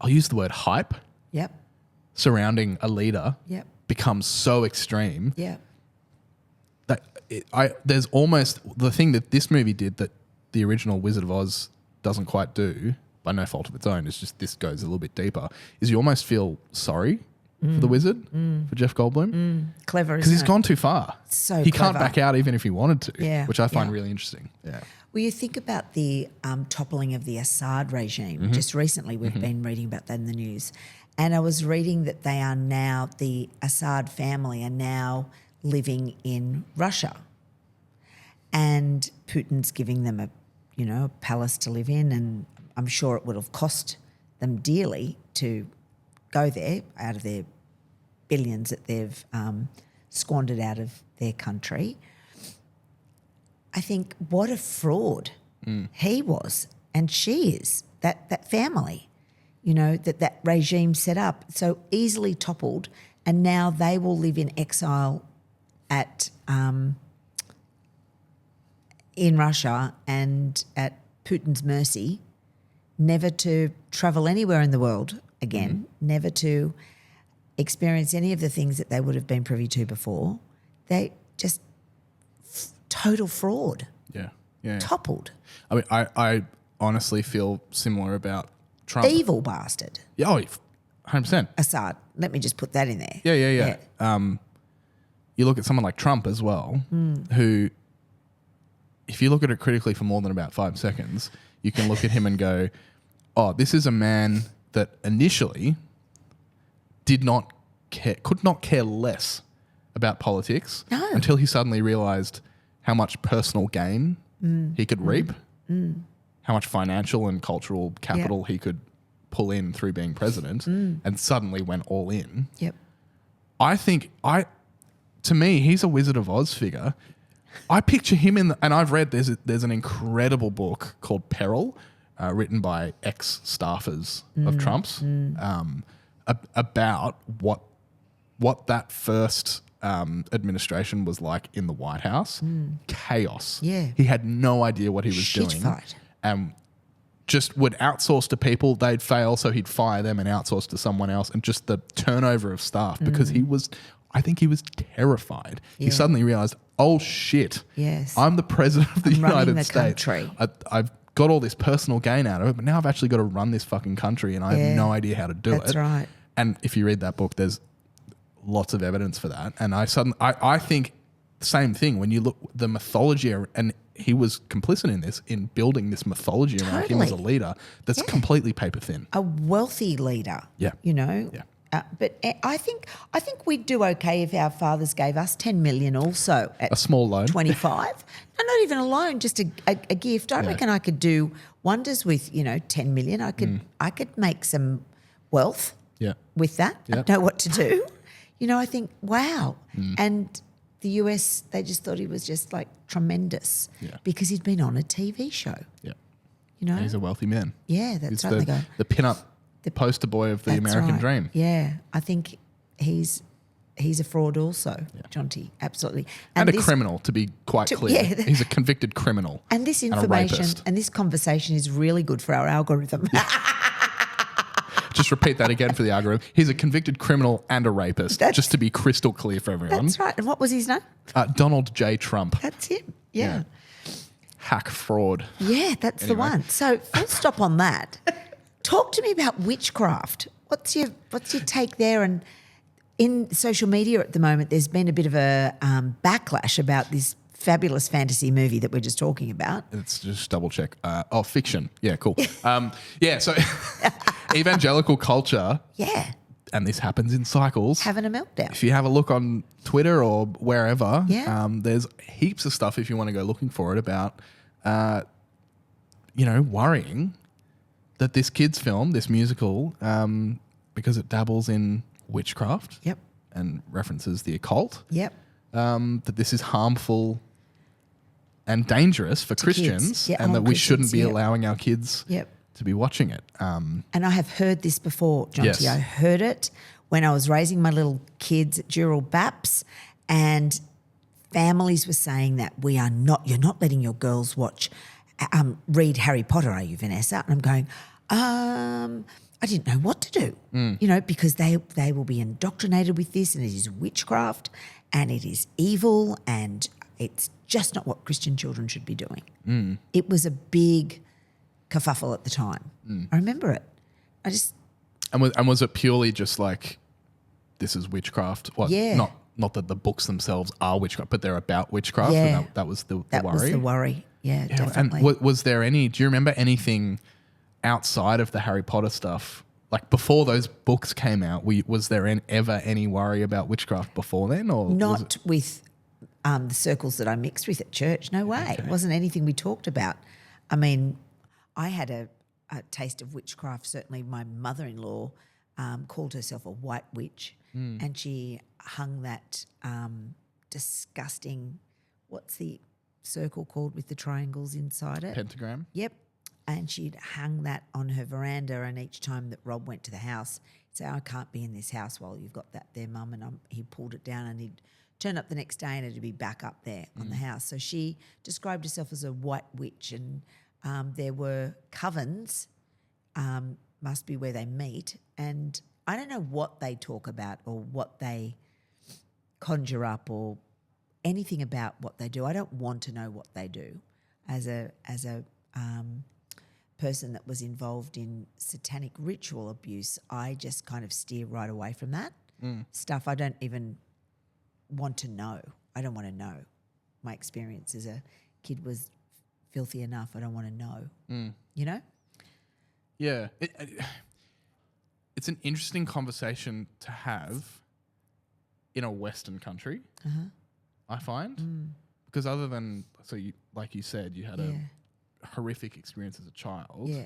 use the word hype. Yep. Surrounding a leader becomes so extreme that there's almost the thing that this movie did that the original Wizard of Oz doesn't quite do, by no fault of its own, it's just this goes a little bit deeper, is you almost feel sorry for the wizard, for Jeff Goldblum. Clever, Because he's isn't it? gone too far. So he can't clever. back out even if he wanted to, Yeah, which I find yeah. really interesting. Yeah. Well, you think about the toppling of the Assad regime. Mm-hmm. Just recently, we've been reading about that in the news. And I was reading that they are now, the Assad family are now living in Russia. And Putin's giving them a palace to live in, and I'm sure it would have cost them dearly to go there out of their billions that they've squandered out of their country. I think what a fraud he was and she is, that family, that regime set up, so easily toppled, and now they will live in exile in Russia and at Putin's mercy, never to travel anywhere in the world again, never to experience any of the things that they would have been privy to before. They just total fraud. Yeah. Toppled. I mean, I honestly feel similar about Trump. Evil bastard. Yeah, 100%. Assad. Let me just put that in there. Yeah. You look at someone like Trump as well, who, if you look at it critically for more than about 5 seconds, you can look at him and go, oh, this is a man that initially could not care less about politics until he suddenly realised how much personal gain he could reap, how much financial and cultural capital he could pull in through being president, and suddenly went all in. Yep. I think to me, he's a Wizard of Oz figure. I picture him and I've read there's an incredible book called Peril, written by ex-staffers of Trump's, about what that first administration was like in the White House. Chaos. Yeah. He had no idea what he was Shit doing. fight. Just would outsource to people, they'd fail, so he'd fire them and outsource to someone else, and just the turnover of staff, because I think he was terrified. He suddenly realised, oh shit, Yes. I'm the president of the I'm running United the States. country. I've got all this personal gain out of it, but now I've actually got to run this fucking country, and I have no idea how to do it. That's right. And if you read that book, there's lots of evidence for that. And I think the same thing when you look the mythology, and he was complicit in this, in building this mythology around him as a leader that's completely paper thin. A wealthy leader. Yeah. Yeah. But I think we'd do okay if our fathers gave us 10 million also at A small loan. 25. No, not even a loan, just a gift. I reckon I could do wonders with 10 million. I could make some wealth with that. I know what to do. I think, wow. And the US, they just thought he was just like tremendous because he'd been on a TV show. Yeah. And he's a wealthy man. Yeah, that's He's right. They go, the pin-up poster boy of the that's American right. dream. Yeah, I think he's a fraud also, Jonty, absolutely. And a criminal, to be quite clear. yeah. He's a convicted criminal. And this and a information rapist. and this conversation is really good for our algorithm. Just repeat that again for the algorithm. He's a convicted criminal and a rapist, just to be crystal clear for everyone. That's right. And what was his name? Donald J. Trump. That's him. Yeah. Hack fraud. Yeah, that's the one. So full stop on that. Talk to me about witchcraft. What's your take there? And in social media at the moment, there's been a bit of a backlash about this fabulous fantasy movie that we're just talking about. Let's just double check. Fiction. Yeah, cool. So evangelical culture. Yeah. And this happens in cycles. Having a meltdown. If you have a look on Twitter or wherever, Yeah. there's heaps of stuff if you want to go looking for it about, worrying that this kids' film, this musical, because it dabbles in witchcraft Yep. and references the occult, Yep. that this is harmful and dangerous for Christians, kids. Yeah, and that we Christians, shouldn't be yep. allowing our kids Yep. to be watching it. And I have heard this before, Jonty. Yes. I heard it when I was raising my little kids at Dural Baps, and families were saying that you're not letting your girls read Harry Potter, are you, Vanessa? And I'm going, I didn't know what to do, because they will be indoctrinated with this, and it is witchcraft and it is evil, and it's just not what Christian children should be doing. It was a big kerfuffle at the time. I remember it. I just And was it purely just like, this is witchcraft? Well, Yeah. Not that the books themselves are witchcraft, but they're about witchcraft. Yeah. And that was the that worry. was the worry. Yeah, definitely. And was there any? Do you remember anything outside of the Harry Potter stuff? Like before those books came out, was there ever any worry about witchcraft before then, or Not with the circles that I mixed with at church. No way. It wasn't anything we talked about. I mean, I had a taste of witchcraft. Certainly my mother-in-law called herself a white witch, and she hung that disgusting, what's the circle called with the triangles inside it? pentagram? Yep. And she'd hung that on her veranda, and each time that Rob went to the house, he'd say, I can't be in this house while you've got that there, Mum. And he pulled it down, and he'd turn up the next day and it'd be back up there on the house. So she described herself as a white witch, and there were covens, must be where they meet. And I don't know what they talk about or what they conjure up or anything about what they do. I don't want to know what they do as a person that was involved in satanic ritual abuse. I just kind of steer right away from that stuff. I don't even want to know. I don't want to know. My experience as a kid was filthy enough. I don't want to know. You know? Yeah. It's an interesting conversation to have in a Western country, I find. Because other than, like you said, you had a horrific experience as a child. Yeah.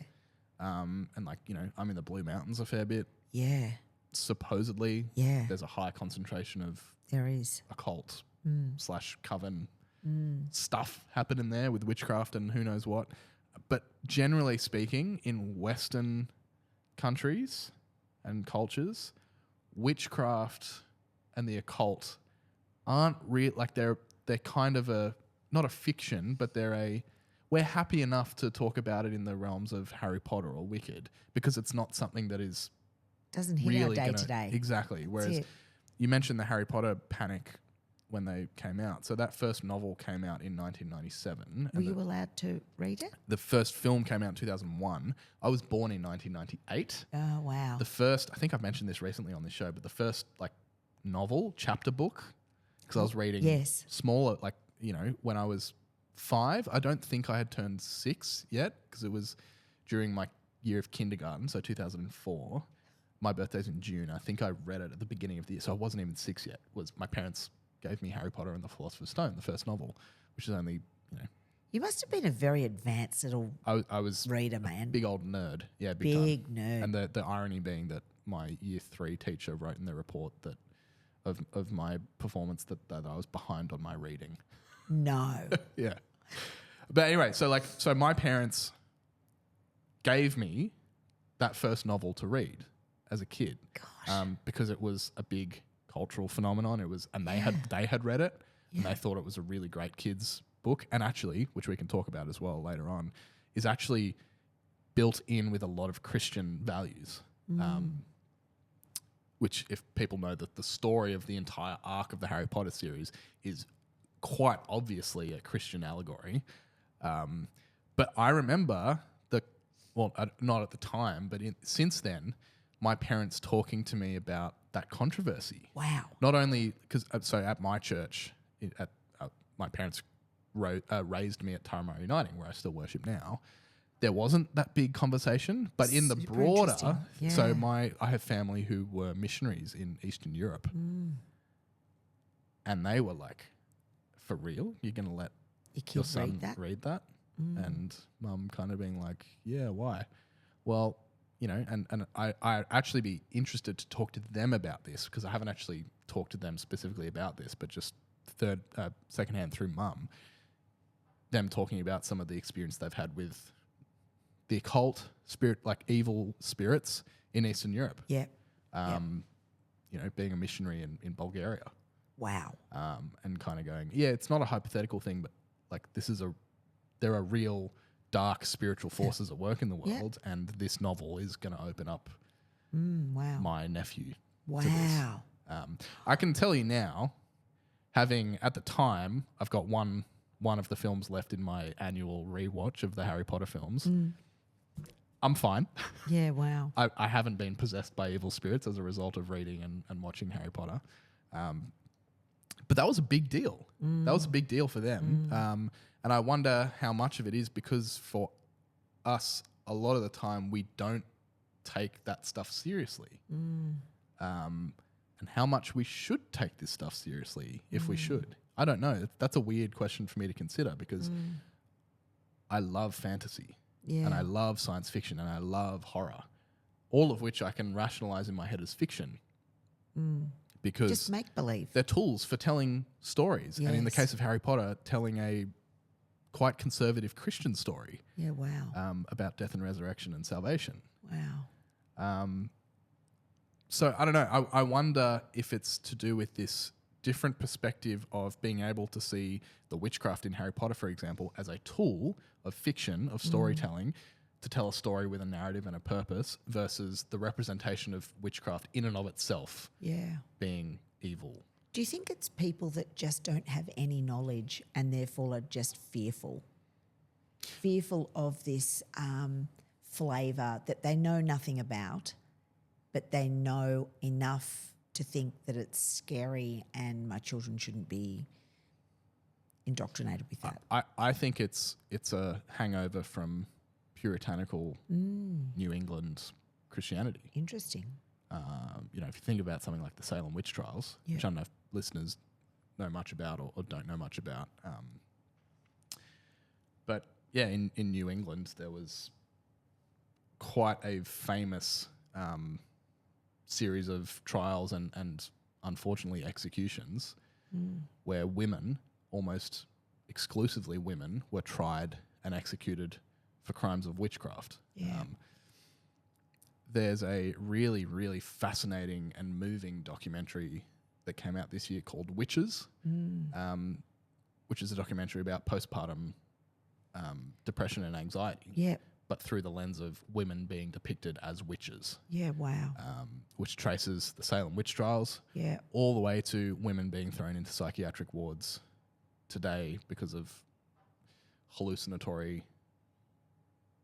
And like, you know, I'm in the Blue Mountains a fair bit. Yeah. Supposedly, Yeah. there's a high concentration of There is. occult / coven stuff happening there with witchcraft and who knows what. But generally speaking, in Western countries and cultures, witchcraft and the occult aren't real. Like they're kind of not a fiction, but we're happy enough to talk about it in the realms of Harry Potter or Wicked because it's not something that is Doesn't hit really our day gonna, to day. Exactly. Whereas it. you mentioned the Harry Potter panic when they came out. So that first novel came out in 1997. Were you allowed to read it? The first film came out in 2001. I was born in 1998. Oh, wow. The first, I think I've mentioned this recently on this show, but the first like novel, chapter book, because I was reading smaller, like, you know, when I was 5. I don't think I had turned 6 yet because it was during my year of kindergarten, so 2004. My birthday's in June. I think I read it at the beginning of the year, so I wasn't even 6 yet. My parents gave me Harry Potter and the Philosopher's Stone, the first novel, which is only, you know. You must have been a very advanced little I was reader, man. big old nerd. Yeah, Big time. nerd. And the irony being that my year 3 teacher wrote in their report that of my performance that I was behind on my reading. No. Yeah. But anyway, so my parents gave me that first novel to read as a kid. Gosh. Because it was a big cultural phenomenon. And they had read it and they thought it was a really great kids book. And actually, which we can talk about as well later on, is actually built in with a lot of Christian values. Which, if people know that the story of the entire arc of the Harry Potter series is quite obviously a Christian allegory. But I remember not at the time, but since then, my parents talking to me about that controversy. Wow. Not only because, at my church, my parents raised me at Taramara Uniting, where I still worship now. There wasn't that big conversation, but in the broader, so I have family who were missionaries in Eastern Europe, and they were like, "For real, you're going to let your son read that?" And Mum kind of being like, "Yeah, why?" Well, you know, and I actually be interested to talk to them about this because I haven't actually talked to them specifically about this, but just secondhand through Mum, them talking about some of the experience they've had with the occult spirit, like evil spirits in Eastern Europe. Yeah. You know, being a missionary in Bulgaria. Wow. And kind of going, yeah, it's not a hypothetical thing, but like there are real dark spiritual forces at work in the world, and this novel is going to open up my nephew. Wow. To this. I can tell you now, having at the time, I've got one of the films left in my annual rewatch of the Harry Potter films. I'm fine. Yeah, wow. I haven't been possessed by evil spirits as a result of reading and watching Harry Potter. But that was a big deal. That was a big deal for them. And I wonder how much of it is because for us, a lot of the time, we don't take that stuff seriously. And how much we should take this stuff seriously, if we should. I don't know. That's a weird question for me to consider because I love fantasy and I love science fiction and I love horror, all of which I can rationalize in my head as fiction because Just make believe. they're tools for telling stories. And in the Yes. case of Harry Potter, telling a quite conservative Christian story Yeah, wow. about death and resurrection and salvation. Wow. So I don't know. I wonder if it's to do with this different perspective of being able to see the witchcraft in Harry Potter, for example, as a tool of fiction, of storytelling, to tell a story with a narrative and a purpose versus the representation of witchcraft in and of itself Yeah. being evil. Do you think it's people that just don't have any knowledge and therefore are just fearful? Fearful of this flavour that they know nothing about, but they know enough to think that it's scary and my children shouldn't be indoctrinated with that. I think it's a hangover from puritanical New England Christianity. Interesting. If you think about something like the Salem witch trials, Yeah. which I don't know if listeners know much about or don't know much about. But yeah, in New England, there was quite a famous series of trials and unfortunately executions where women, almost exclusively women, were tried and executed for crimes of witchcraft. Yeah. There's a really, really fascinating and moving documentary that came out this year called Witches, which is a documentary about postpartum depression and anxiety, Yeah. but through the lens of women being depicted as witches, Yeah, wow. which traces the Salem witch trials Yeah. all the way to women being thrown into psychiatric wards today because of hallucinatory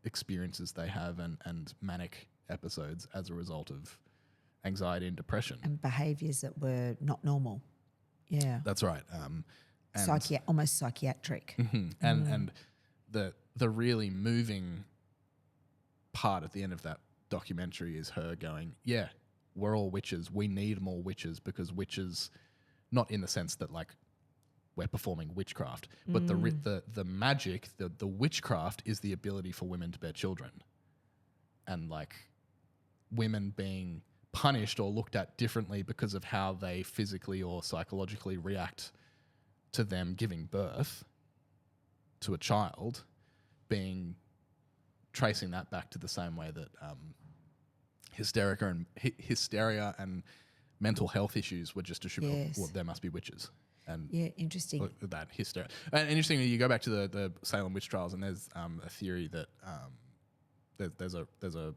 experiences they have and manic episodes as a result of anxiety and depression. And behaviours that were not normal. Yeah. That's right. And Almost psychiatric. and the really moving part at the end of that documentary is her going, yeah, we're all witches. We need more witches because witches, not in the sense that like we're performing witchcraft, but the magic, the witchcraft is the ability for women to bear children. And like women being punished or looked at differently because of how they physically or psychologically react to them giving birth to a child, tracing that back to the same way that hysteria and mental health issues were just attributable. Yes. Well, there must be witches. And Yeah, interesting. that hysteria. And interestingly, you go back to the Salem witch trials, and there's a theory that there's a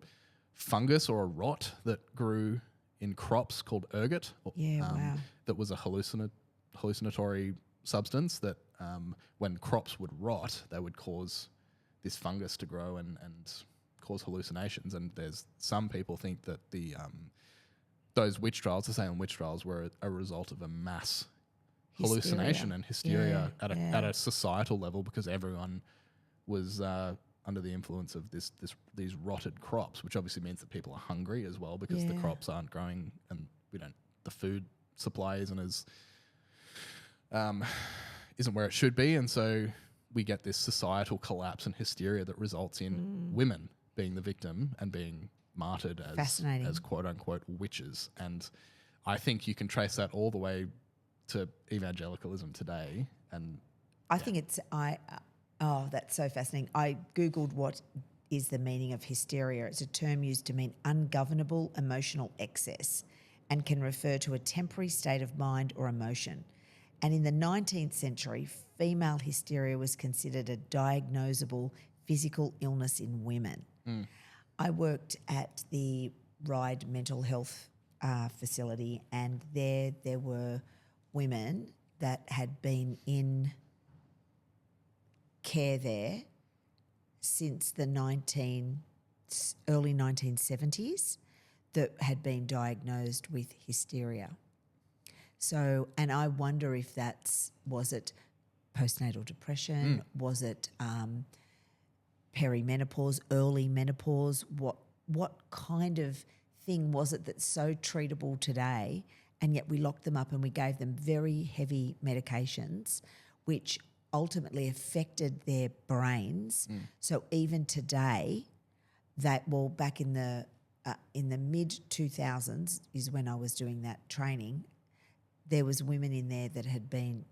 fungus or a rot that grew in crops called ergot. Yeah, wow. That was a hallucinatory substance that when crops would rot, they would cause this fungus to grow and cause hallucinations. And there's some people think that those witch trials, the Salem witch trials, were a result of a mass hallucination and hysteria at a societal level because everyone was under the influence of these rotted crops, which obviously means that people are hungry as well because the crops aren't growing and the food supply isn't where it should be, and so we get this societal collapse and hysteria that results in women being the victim and being martyred as quote unquote witches. And I think you can trace that all the way to evangelicalism today. And I think it's that's so fascinating. I googled what is the meaning of hysteria. It's a term used to mean ungovernable emotional excess and can refer to a temporary state of mind or emotion. And in the 19th century, female hysteria was considered a diagnosable physical illness in women. I worked at the Ryde Mental Health facility, and there were women that had been in care there since the 1960s early 1970s that had been diagnosed with hysteria. So, and I wonder if was it postnatal depression? Was it perimenopause, early menopause? What kind of thing was it that's so treatable today, and yet we locked them up and we gave them very heavy medications, which ultimately affected their brains. So even today, back in the mid 2000s is when I was doing that training, there was women in there that had been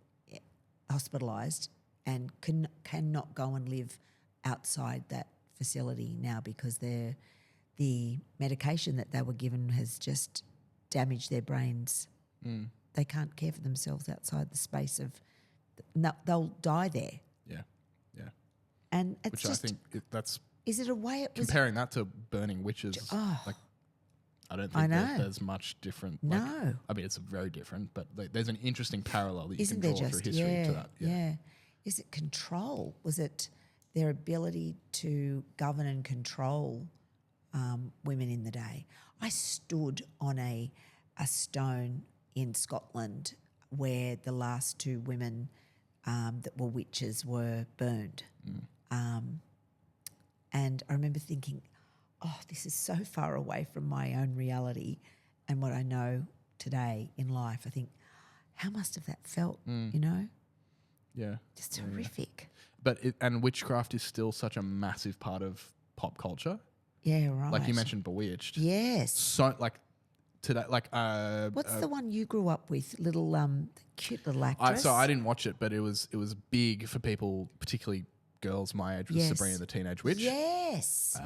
hospitalised and cannot go and live outside that facility now because the medication that they were given has just damaged their brains. They can't care for themselves outside the space of. No, they'll die there. Yeah, yeah. And it's Which just. I think that's. Is it a way it was? Comparing that to burning witches, like I don't think there's much different. Like, No. I mean, it's very different, but there's an interesting parallel that you Isn't can there draw just through history to that. Yeah. Is it control? Was it their ability to govern and control women in the day? I stood on a stone in Scotland where the last two women that were witches were burned. And I remember thinking, oh, this is so far away from my own reality and what I know today in life. I think, how must have that felt, you know? Yeah. Just horrific. But and witchcraft is still such a massive part of pop culture. Yeah, right. Like you mentioned Bewitched. Yes. So like today, like What's the one you grew up with? Little cute little actress. So I didn't watch it, but it was big for people, particularly girls my age, with Yes. Sabrina the Teenage Witch. Yes.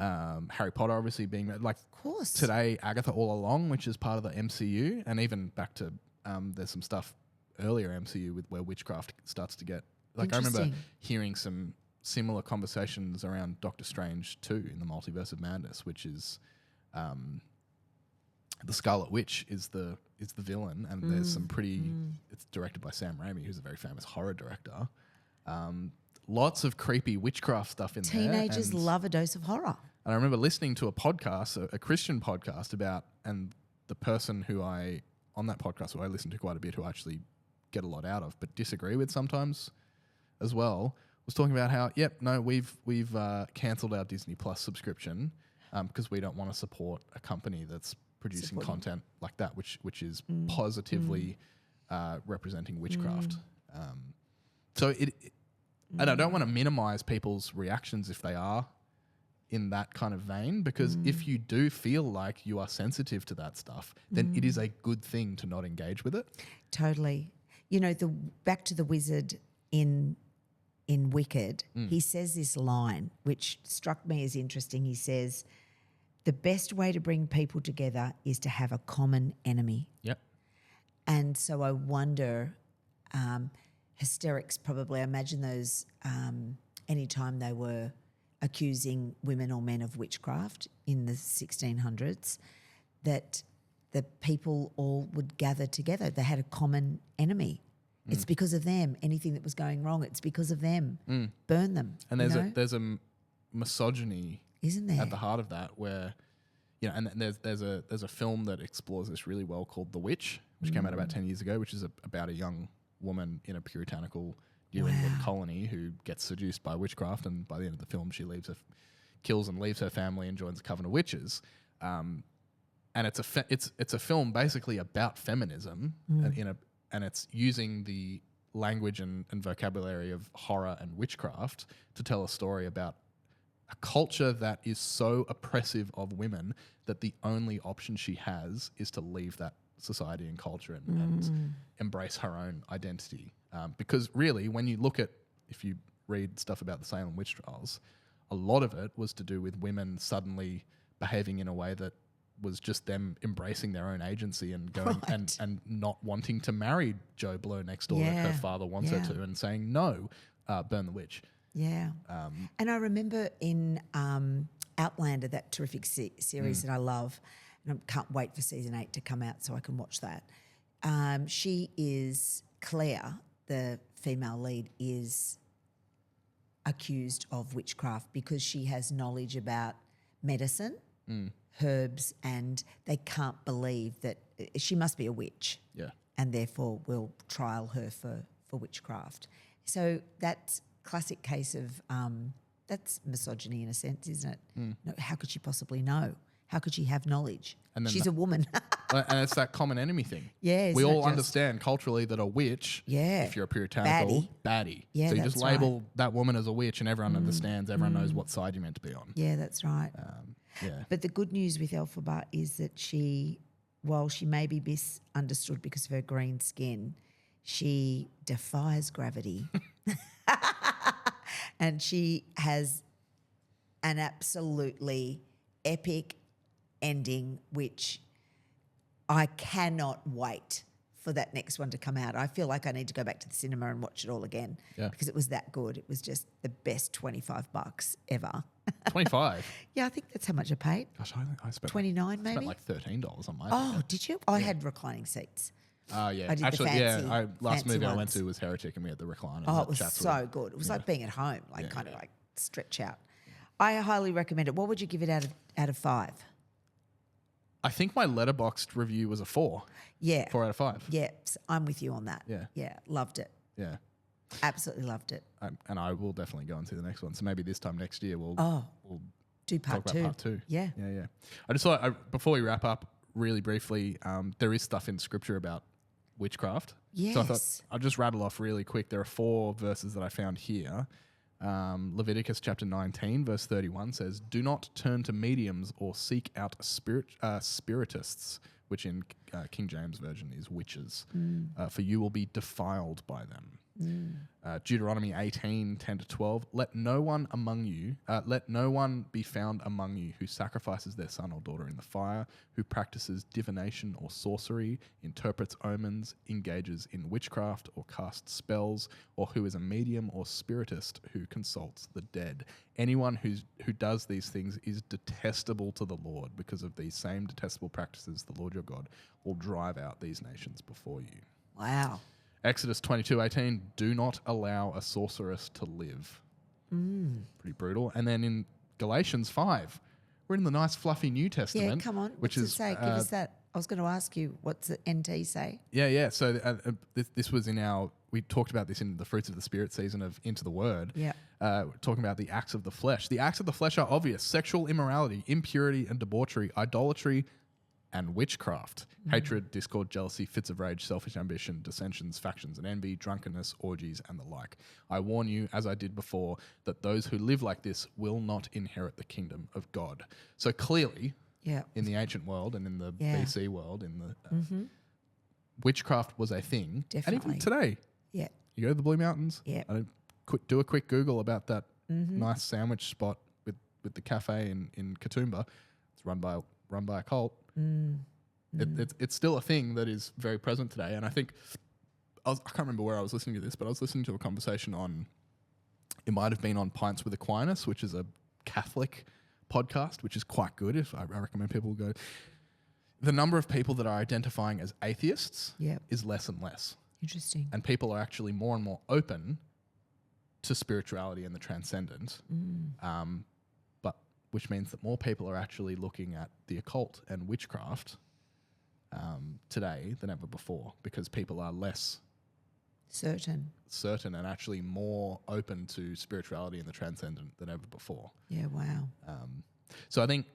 Harry Potter obviously being like Of course. today, Agatha All Along, which is part of the MCU, and even back to there's some stuff earlier MCU with where witchcraft starts to get like I remember Interesting. hearing some similar conversations around Doctor Strange 2 in the Multiverse of Madness, which is the Scarlet Witch is the villain, and there's some pretty. It's directed by Sam Raimi, who's a very famous horror director. Lots of creepy witchcraft stuff in there. Teenagers love a dose of horror. And I remember listening to a podcast, a Christian podcast about, and the person who on that podcast who I listen to quite a bit, who I actually get a lot out of, but disagree with sometimes as well, was talking about how, we've cancelled our Disney Plus subscription because we don't want to support a company that's producing content like that, which is positively representing witchcraft. So and I don't want to minimize people's reactions if they are in that kind of vein, because if you do feel like you are sensitive to that stuff, then it is a good thing to not engage with it. Totally. You know, back to the wizard in Wicked, he says this line, which struck me as interesting. He says, the best way to bring people together is to have a common enemy. Yep. And so I wonder, hysterics probably, I imagine those anytime they were accusing women or men of witchcraft in the 1600s, that the people all would gather together. They had a common enemy. It's because of them. Anything that was going wrong, it's because of them. Burn them. And there's a misogyny, isn't there, at the heart of that, where and there's a film that explores this really well called The Witch, which came out about 10 years ago, which is about a young woman in a puritanical New England colony who gets seduced by witchcraft, and by the end of the film she kills and leaves her family and joins a coven of witches. And it's a film basically about feminism, and it's using the language and vocabulary of horror and witchcraft to tell a story about a culture that is so oppressive of women that the only option she has is to leave that society and culture and embrace her own identity. Because really, when you look at, if you read stuff about the Salem witch trials, a lot of it was to do with women suddenly behaving in a way that was just them embracing their own agency and going and not wanting to marry Joe Blow next door that her father wants her to, and saying, no, burn the witch. Yeah. And I remember in Outlander, that terrific series that I love, and I can't wait for season 8 to come out so I can watch that. She is, Claire, the female lead, is accused of witchcraft because she has knowledge about medicine, herbs, and they can't believe that she must be a witch. Yeah. And therefore will trial her for witchcraft. So that's classic case of that's misogyny in a sense, isn't it? No, how could she possibly know? How could she have knowledge? And then She's a woman. And it's that common enemy thing. Yeah, it's we not all just- understand culturally that a witch, Yeah. if you're a puritanical, baddie. Yeah, so you just that's label that woman as a witch and everyone understands, everyone knows what side you're meant to be on. Yeah, that's right. Yeah. But the good news with Elphaba is that she, while she may be misunderstood because of her green skin, she defies gravity. And she has an absolutely epic ending, which I cannot wait for that next one to come out. I feel like I need to go back to the cinema and watch it all again because it was that good. It was just the best $25 ever. 25. Yeah, I think that's how much I paid. Gosh, I spent 29 maybe? spent like $13 on my Oh, did you? I had reclining seats. Oh, yeah. I did the Actually, fancy- last fancy movie I went ones. to was Heretic and we had the recliner. Oh, and it was chats so were- good. It was like being at home, like kind of like stretch out. I highly recommend it. What would you give it out of 5? I think my letterboxed review was a 4. Yeah. 4 out of 5. Yeah, I'm with you on that. Yeah. Yeah, loved it. Yeah. Absolutely loved it. And I will definitely go and see the next one. So maybe this time next year we'll Do talk part about 2. part 2. Yeah. Yeah, yeah. I just thought, before we wrap up really briefly, there is stuff in scripture about witchcraft. So I thought Yes. I'll just rattle off really quick. There are 4 verses that I found here. Leviticus chapter 19, verse 31 says, "Do not turn to mediums or seek out spiritists," which in King James Version is witches, "for you will be defiled by them." Deuteronomy 18, 10 to 12, let no one be found among you who sacrifices their son or daughter in the fire, who practices divination or sorcery, interprets omens, engages in witchcraft or casts spells, or who is a medium or spiritist who consults the dead. Anyone who does these things is detestable to the Lord. Because of these same detestable practices, the Lord your God will drive out these nations before you. Wow. Exodus 22:18, do not allow a sorceress to live. Pretty brutal. And then in Galatians 5, we're in the nice fluffy New Testament. Yeah, come on. Which What's is it say? Give us that. I was going to ask you, what's the NT say? Yeah. So this was we talked about this in the Fruits of the Spirit season of Into the Word. Yeah. Talking about the acts of the flesh. The acts of the flesh are obvious: sexual immorality, impurity and debauchery, idolatry, and witchcraft, hatred, discord, jealousy, fits of rage, selfish ambition, dissensions, factions and envy, drunkenness, orgies, and the like. I warn you, as I did before, that those who live like this will not inherit the kingdom of God. So clearly, in the ancient world and in the BC world, in the witchcraft was a thing. Definitely. And even today, Yeah. you go to the Blue Mountains, do a quick Google about that nice sandwich spot with the cafe in Katoomba. It's run by a cult. It's still a thing that is very present today. And I think, I can't remember where I was listening to this, but I was listening to a conversation it might have been on Pints with Aquinas, which is a Catholic podcast, which is quite good. I recommend people go. The number of people that are identifying as atheists is less and less. Interesting. And people are actually more and more open to spirituality and the transcendent. Which means that more people are actually looking at the occult and witchcraft today than ever before, because people are less certain and actually more open to spirituality and the transcendent than ever before. Yeah, wow. So I think,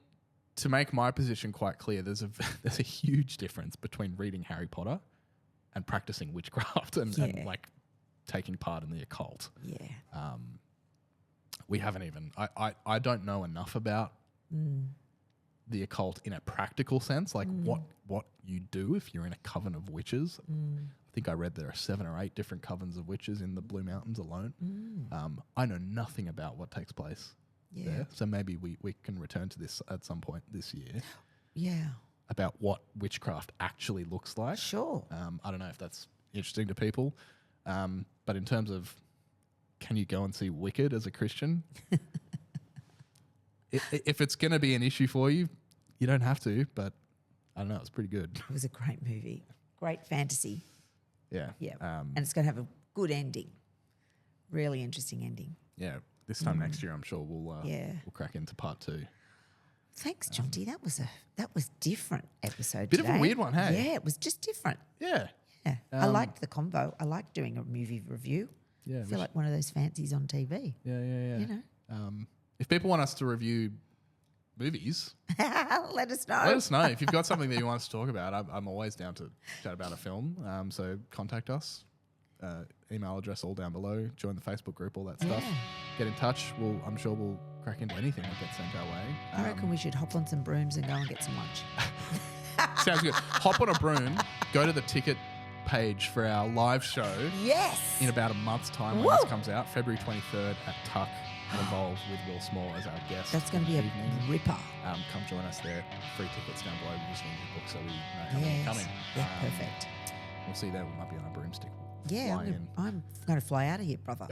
to make my position quite clear, there's a huge difference between reading Harry Potter and practicing witchcraft and like taking part in the occult. Yeah. We haven't even. I don't know enough about the occult in a practical sense, like what you do if you're in a coven of witches. I think I read there are 7 or 8 different covens of witches in the Blue Mountains alone. I know nothing about what takes place there, so maybe we can return to this at some point this year. Yeah. About what witchcraft actually looks like. Sure. I don't know if that's interesting to people, but in terms of, can you go and see Wicked as a Christian? If it's going to be an issue for you, you don't have to, but I don't know, it's pretty good. It was a great movie. Great fantasy. Yeah. Yeah. And it's going to have a good ending. Really interesting ending. Yeah. This time next year, I'm sure we'll crack into part 2. Thanks, Jonty. That was different episode Bit today. of a weird one, hey? Yeah, it was just different. Yeah. Yeah, I liked the convo. I liked doing a movie review. Yeah. I feel like one of those fancies on TV. Yeah. You know, If people want us to review movies, let us know. let us know. If you've got something that you want us to talk about, I'm always down to chat about a film. So contact us. Email address all down below. Join the Facebook group, all that stuff. Get in touch. I'm sure we'll crack into anything that gets sent our way. I reckon we should hop on some brooms and go and get some lunch. Sounds good. Hop on a broom. Go to the ticket page for our live show. Yes. In about a month's time when this comes out, February 23rd at Tuck. Evolve with Will Small as our guest. That's going to be a ripper. Come join us there. Free tickets down below. We just need your book so we know how many are coming. Yeah, perfect. We'll see you there. We might be on a broomstick. Yeah, I'm going to fly out of here, brother.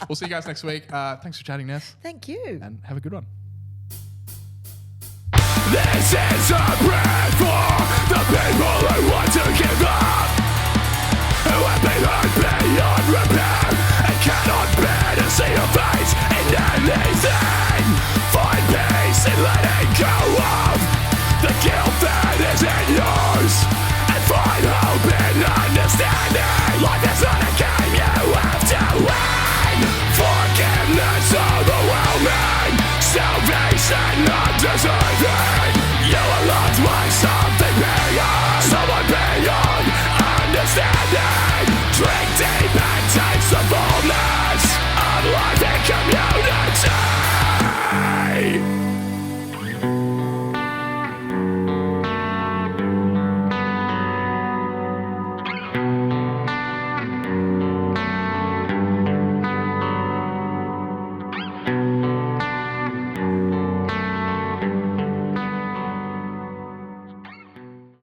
We'll see you guys next week. Thanks for chatting, Ness. Thank you. And have a good one. This is a prayer for the people who want to give up, who have been hurt beyond repair and cannot bear to see your face in anything. Find peace in letting go of the guilt